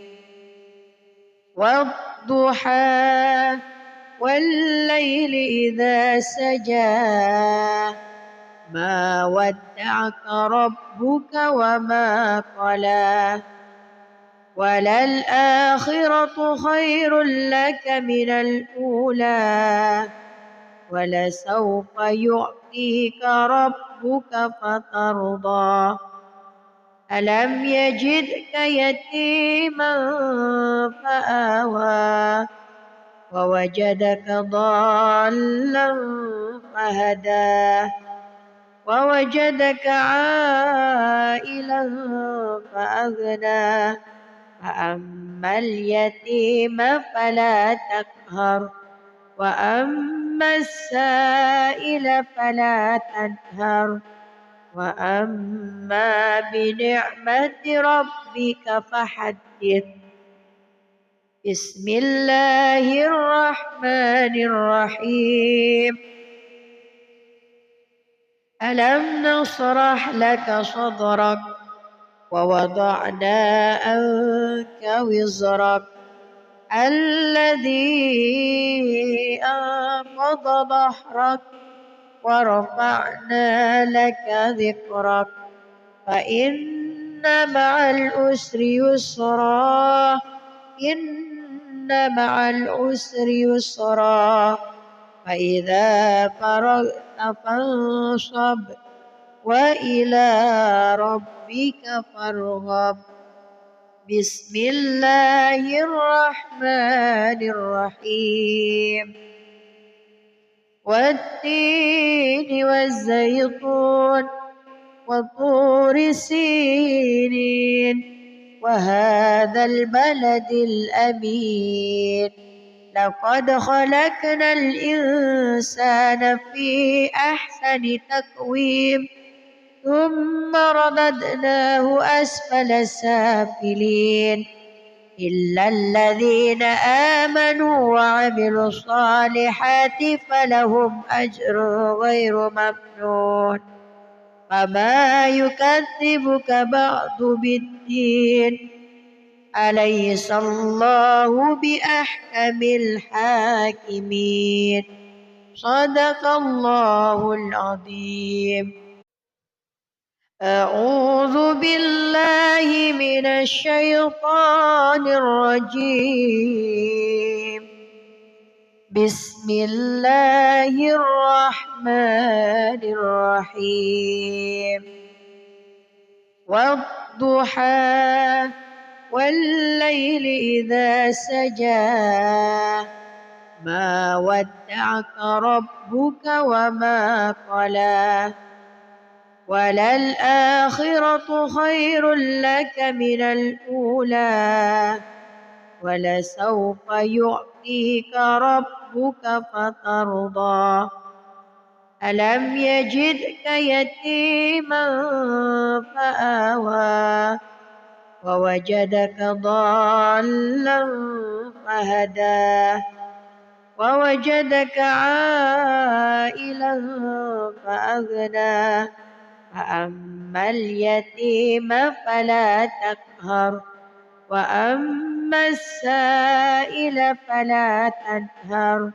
والضحى والليل إذا سجى ما ودعك ربك وما قلى وللآخرة خير لك من الأولى ولسوف يعطيك ربك فترضى ألم يجدك يتيما فآوى ووجدك ضالا فهدى ووجدك عائلا فأغنى فأما اليتيم فلا تقهر وأما السائل فلا تنهر وأما بنعمة ربك فحدث. بسم الله الرحمن الرحيم. ألم نشرح لك صدرك ووضعنا عنك وزرك الذي أنقض ظهرك ورفعنا لك ذكرك فإن مع العسر يسرا إن مع العسر يسرا فإذا فرغت فانصب وإلى ربك فارغب. بسم الله الرحمن الرحيم. والتين والزيتون وطور سينين وهذا البلد الأمين لقد خلقنا الإنسان في أحسن تقويم ثم رددناه أسفل سافلين إلا الذين آمنوا وعملوا الصالحات فلهم أجر غير ممنون فما يكذبك بعد بالدين أليس الله بأحكم الحاكمين صدق الله العظيم. أعوذ بالله من الشيطان الرجيم. بسم الله الرحمن الرحيم. والضحى والليل إذا سجى ما ودعك ربك وما قلى وللآخرة خير لك من الأولى ولسوف يعطيك ربك فترضى ألم يجدك يتيما فآوى ووجدك ضالا فهدى ووجدك عائلا فأغنى فأما اليتيم فلا تقهر وأما السائل فلا تنهر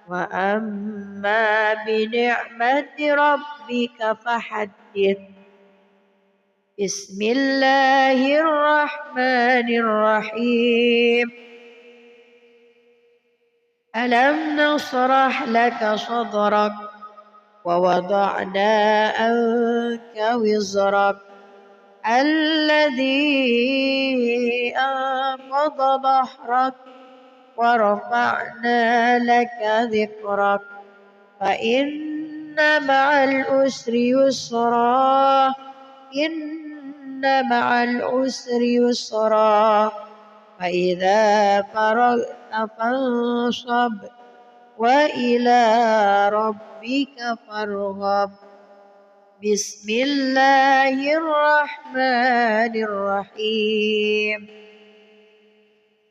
وأما بنعمة ربك فحدث. بسم الله الرحمن الرحيم. ألم نشرح لك صدرك ووضعنا عنك وزرك الذي أنقض ظهرك ورفعنا لك ذكرك فإن مع العسر يسرا إن مع العسر يسرا فإذا فرغت فانصب وإلى ربك فارغب. بسم الله الرحمن الرحيم.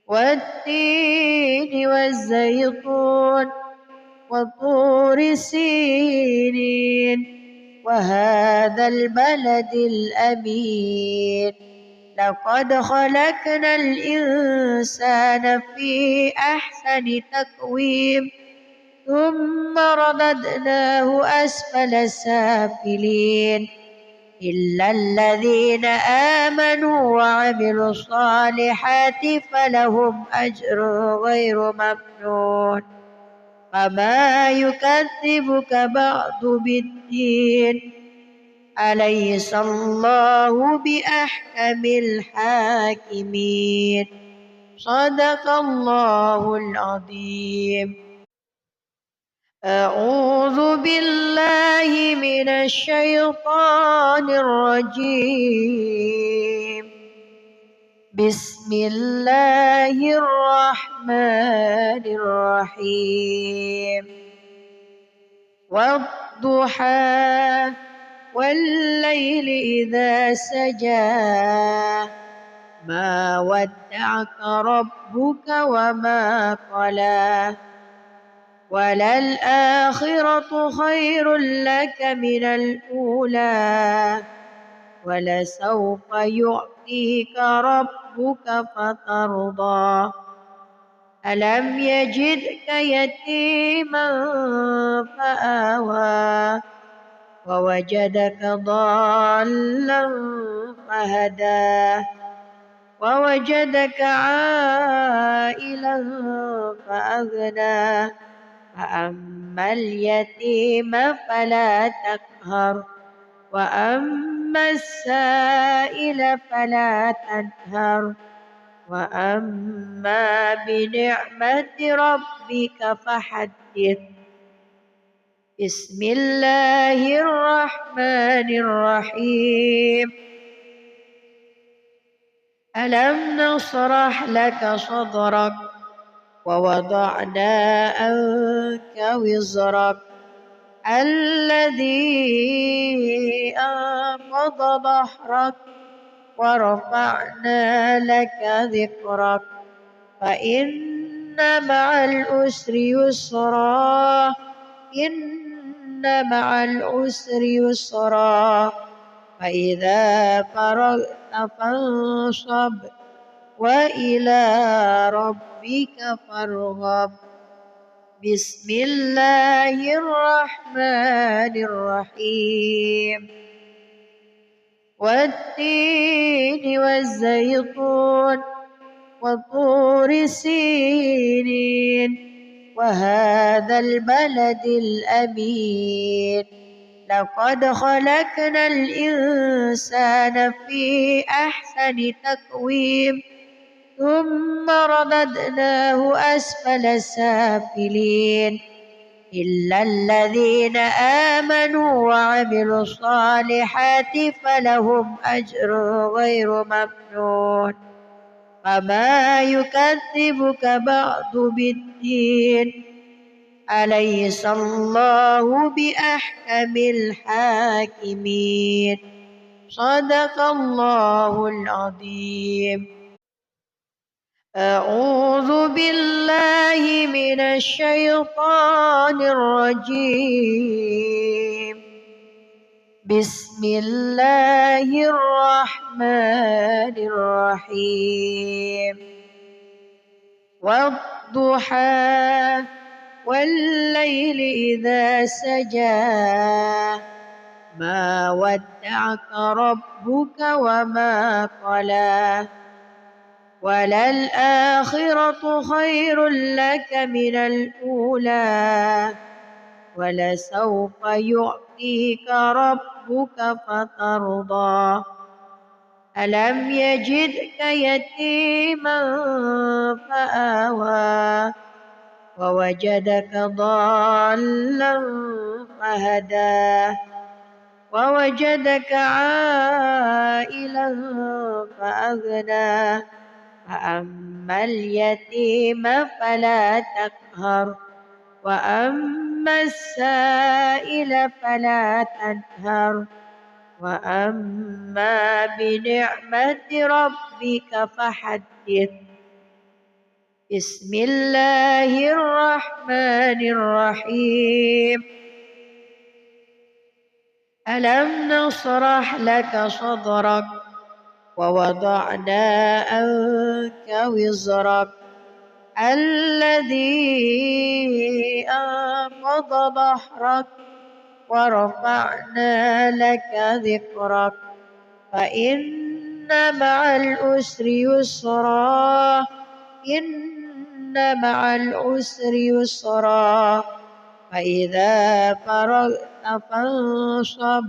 والتين والزيتون وطور سينين وهذا البلد الأمين لقد خلقنا الإنسان في أحسن تقويم ثم رددناه أسفل سافلين إلا الذين آمنوا وعملوا الصالحات فلهم أجر غير ممنون فما يكذبك بعد بالدين أليس الله بأحكم الحاكمين صدق الله العظيم. أعوذ بالله من الشيطان الرجيم. بسم الله الرحمن الرحيم. والضحى والليل إذا سجى ما ودعك ربك وما قلى وللآخرة خير لك من الأولى ولسوف يعطيك ربك فترضى ألم يجدك يتيما فآوى ووجدك ضالا فهدى ووجدك عائلا فأغنى فأما اليتيم فلا تقهر وأما السائل فلا تنهر وأما بنعمة ربك فحدث. بسم الله الرحمن الرحيم. ألم نشرح لك صدرك ووضعنا عنك وزرك الذي أنقض ظهرك ورفعنا لك ذكرك فإن مع العسر يسرا إن مع العسر يسرا فإذا فرغت فانصب وإلى ربك فارغب. بسم الله الرحمن الرحيم. والتين والزيتون وطور سينين وهذا البلد الأمين لقد خلقنا الإنسان في أحسن تقويم ثم رددناه أسفل سافلين إلا الذين آمنوا وعملوا الصالحات فلهم أجر غير ممنون فما يكذبك بعد بالدين أليس الله بأحكم الحاكمين صدق الله العظيم. أعوذ بالله من الشيطان الرجيم. بسم الله الرحمن الرحيم. والضحى والليل إذا سجى ما ودعك ربك وما قلى وللآخرة خير لك من الأولى ولسوف يعطيك ربك فترضى ألم يجدك يتيما فآوى ووجدك ضالا فهدى ووجدك عائلا فأغنى فأما اليتيم فلا تقهر وأما السائل فلا تنهر وأما بنعمة ربك فحدث. بسم الله الرحمن الرحيم ألم نشرح لك صدرك ووضعنا عنك وزرك الذي أنقض ظهرك ورفعنا لك ذكرك فإن مع العسر يسرا إن مع العسر يسرا فإذا فرغت فانصب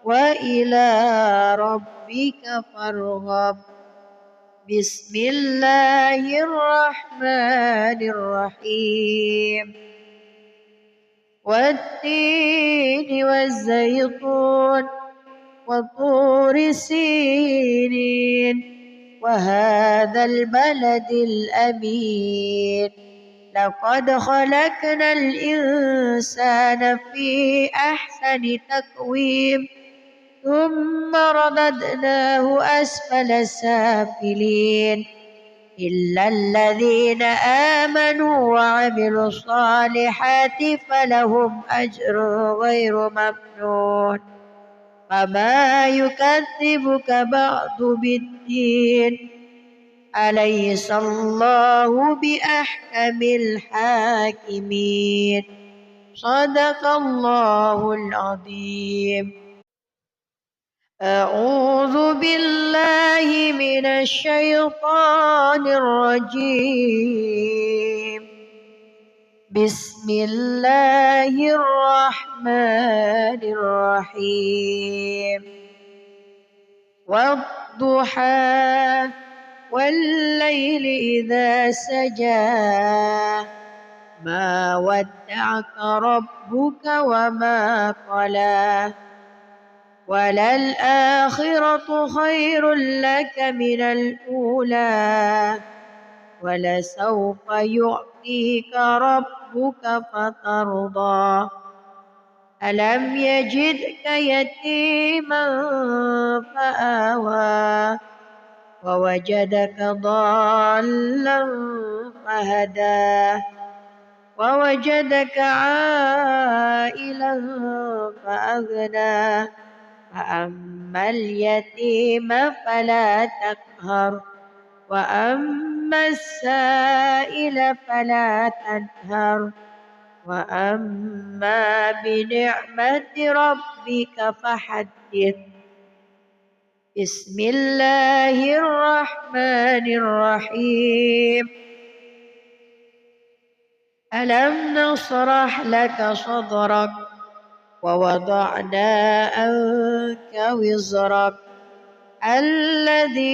وإلى ربك فارغب بسم الله الرحمن الرحيم والتين والزيتون وطور سينين وهذا البلد الأمين لقد خلقنا الإنسان في أحسن تقويم ثم رددناه أسفل سافلين إلا الذين آمنوا وعملوا الصالحات فلهم أجر غير ممنون فما يكذبك بعد بالدين أليس الله بأحكم الحاكمين صدق الله العظيم. أعوذ بالله من الشيطان الرجيم بسم الله الرحمن الرحيم والضحى والليل إذا سجى ما ودعك ربك وما قلى وللآخرة خير لك من الأولى ولسوف يعطيك ربك فترضى ألم يجدك يتيما فآوى ووجدك ضالا فهدى ووجدك عائلا فأغنى فأما اليتيم فلا تقهر وأما السائل فلا تنهر وأما بنعمة ربك فحدث بسم الله الرحمن الرحيم ألم نشرح لك صدرك ووضعنا عنك وزرك الذي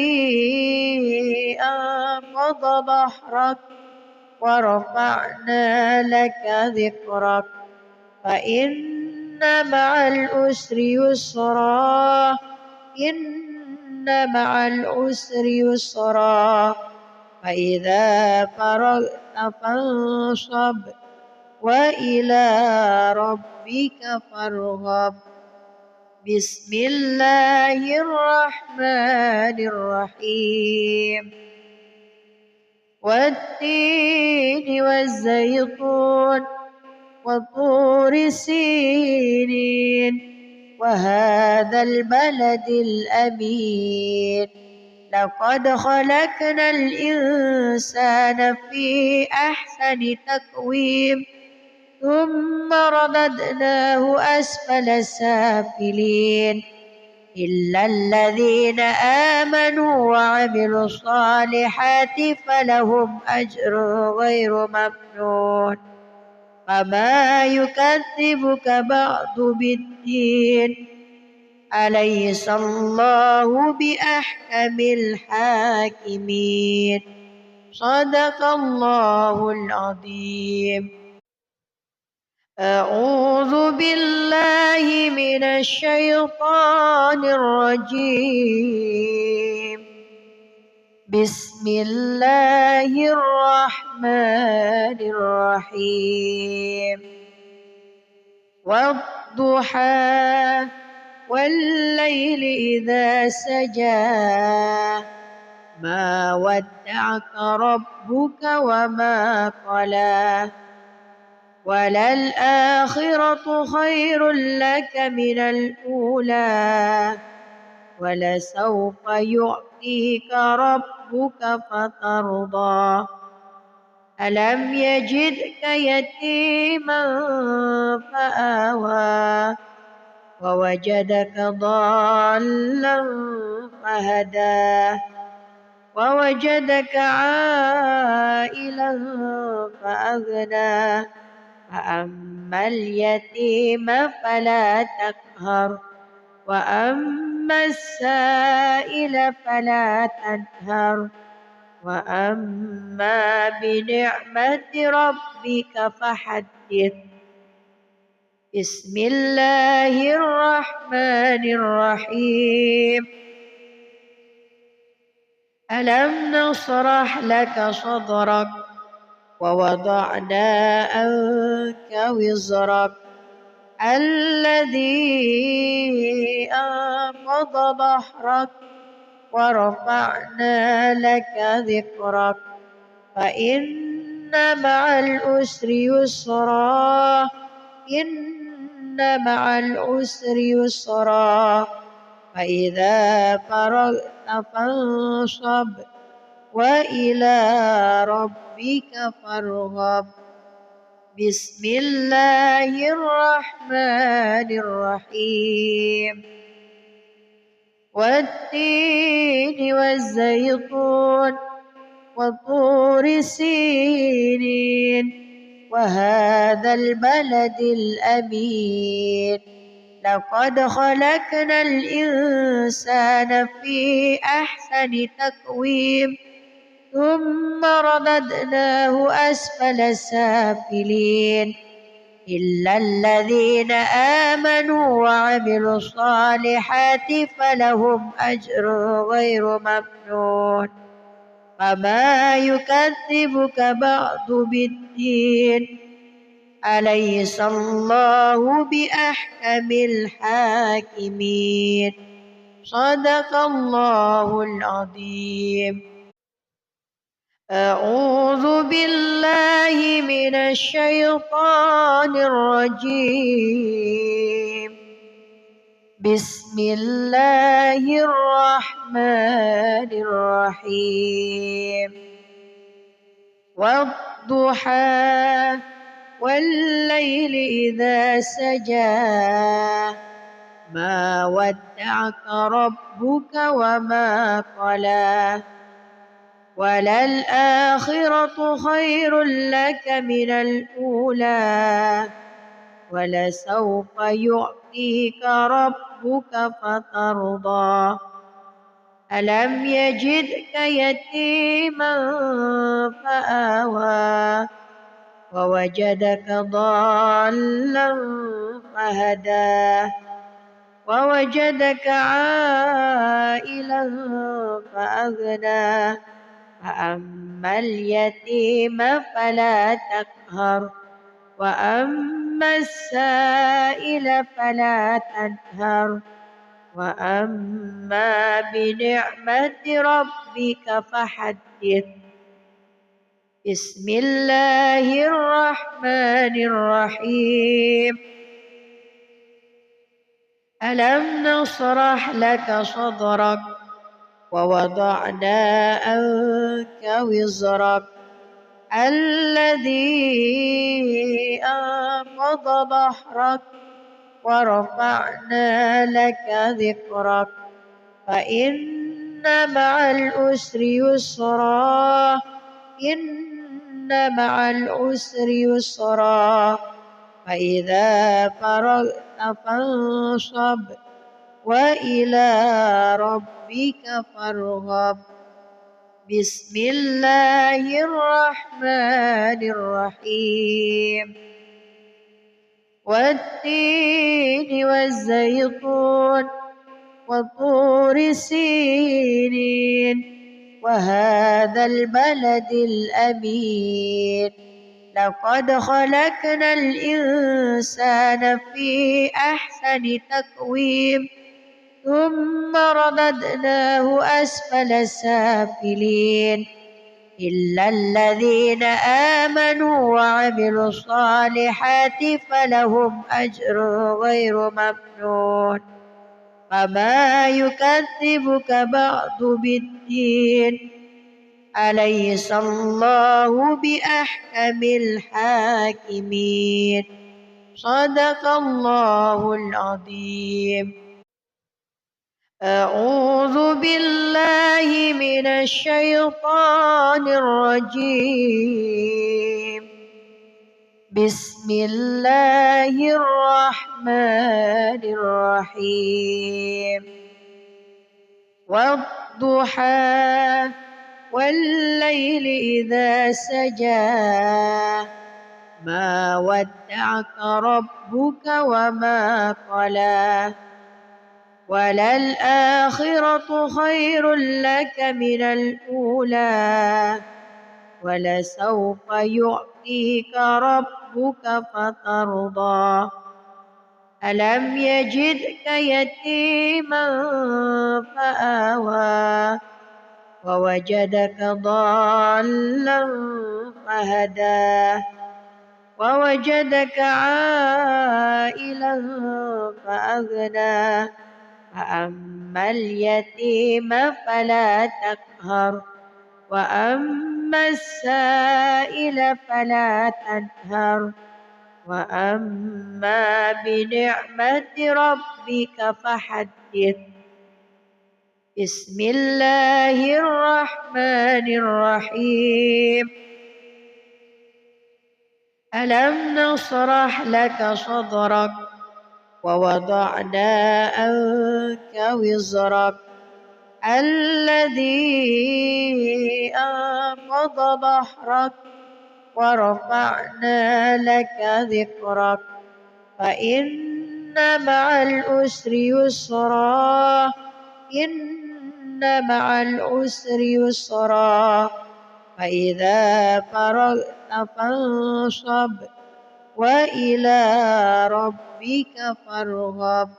أنقض ظهرك ورفعنا لك ذكرك فإن مع العسر يسرا إن مع العسر يسرا فإذا فرغت فانصب وإلى ربك فارغب بسم الله الرحمن الرحيم والتين والزيتون وطور سينين وهذا البلد الأمين لقد خلقنا الإنسان في أحسن تقويم ثم رددناه أسفل سافلين إلا الذين آمنوا وعملوا الصالحات فلهم أجر غير ممنون فما يكذبك بعد بالدين أليس الله بأحكم الحاكمين صدق الله العظيم. أعوذ بالله من الشيطان الرجيم بسم الله الرحمن الرحيم والضحى والليل إذا سجى ما ودعك ربك وما قلى وللآخرة خير لك من الأولى ولسوف يعطيك ربك فترضى ألم يجدك يتيما فآوى ووجدك ضالا فهدى ووجدك عائلا فأغنى فأما اليتيم فلا تقهر وأما السائل فلا تنهر وأما بنعمة ربك فحدث بسم الله الرحمن الرحيم ألم نشرح لك صدرك ووضعنا عنك وزرك الذي أنقض ظهرك ورفعنا لك ذكرك فإن مع العسر يسرا إن مع العسر يسرا فإذا فرغت فانصب وإلى ربك فارغب بسم الله الرحمن الرحيم والتين والزيتون وطور سينين وهذا البلد الأمين لقد خلقنا الإنسان في أحسن تقويم ثم رددناه أسفل سافلين إلا الذين آمنوا وعملوا الصالحات فلهم أجر غير ممنون فما يكذبك بعد بالدين أليس الله بأحكم الحاكمين صدق الله العظيم أعوذ بالله من الشيطان الرجيم بسم الله الرحمن الرحيم والضحى والليل إذا سجى ما ودعك ربك وما قلى وللآخرة خير لك من الأولى ولسوف يعطيك ربك فترضى ألم يجدك يتيما فآوى ووجدك ضالا فهدى ووجدك عائلا فأغنى فأما اليتيم فلا تقهر وأما السائل فلا تنهر وأما بنعمة ربك فحدث بسم الله الرحمن الرحيم ألم نشرح لك صدرك ووضعنا عنك وزرك الذي أنقض ظهرك ورفعنا لك ذكرك فإن مع العسر يسرا إن مع العسر يسرا فإذا فرغت فانصب وإلى ربك فارغب بسم الله الرحمن الرحيم والتين والزيتون وطور سينين وهذا البلد الأمين لقد خلقنا الإنسان في أحسن تقويم ثم رددناه أسفل سافلين إلا الذين آمنوا وعملوا الصالحات فلهم أجر غير ممنون فما يكذبك بعد بالدين أليس الله بأحكم الحاكمين صدق الله العظيم. أعوذ بالله من الشيطان الرجيم. بسم الله الرحمن الرحيم. والضحى والليل إذا سجى ما ودعك ربك وما قلى وللآخرة خير لك من الأولى ولسوف يعطيك ربك فترضى ألم يجدك يتيما فآوى ووجدك ضالا فهدى ووجدك عائلا فأغنى فأما اليتيم فلا تقهر وأما السائل فلا تنهر وأما بنعمة ربك فحدث. بسم الله الرحمن الرحيم. ألم نشرح لك صدرك ووضعنا عنك وزرك الذي أنقض ظهرك ورفعنا لك ذكرك فإن مع العسر يسرا إن مع العسر يسرا فإذا فرغت فانصب وإلى ربك فارغب.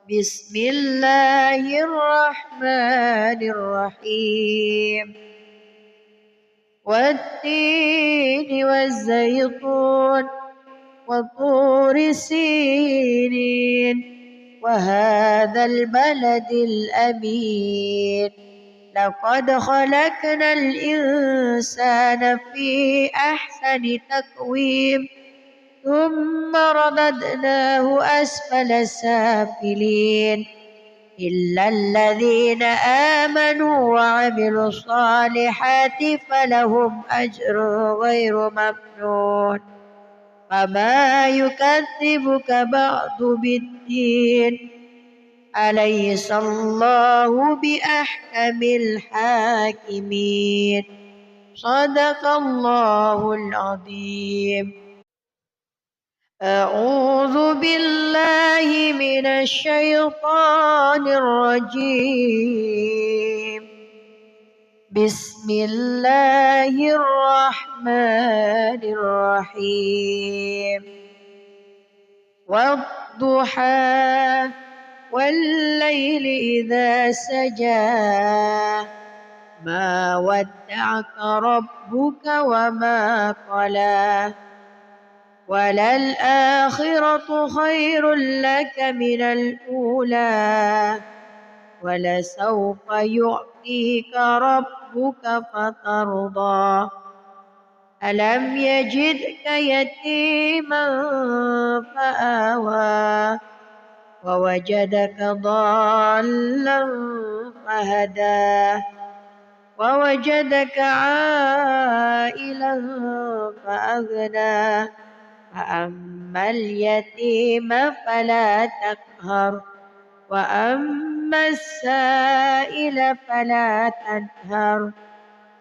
بسم الله الرحمن الرحيم. والتين والزيتون وطور سينين وهذا البلد الأمين لقد خلقنا الإنسان في أحسن تقويم ثم رددناه أسفل سافلين إلا الذين آمنوا وعملوا الصالحات فلهم أجر غير ممنون فما يكذبك بعد بالدين أليس الله بأحكم الحاكمين صدق الله العظيم. أعوذ بالله من الشيطان الرجيم. بسم الله الرحمن الرحيم. والضحى والليل إذا سجى ما ودعك ربك وما قلى وللآخرة خير لك من الأولى ولسوف يعطيك ربك فترضى ألم يجدك يتيما فآوى ووجدك ضالا فهدى ووجدك عائلا فأغنى فأما اليتيم فلا تقهر وأما السائل فلا تنهر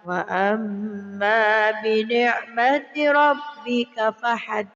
وأما بنعمة ربك فحدث.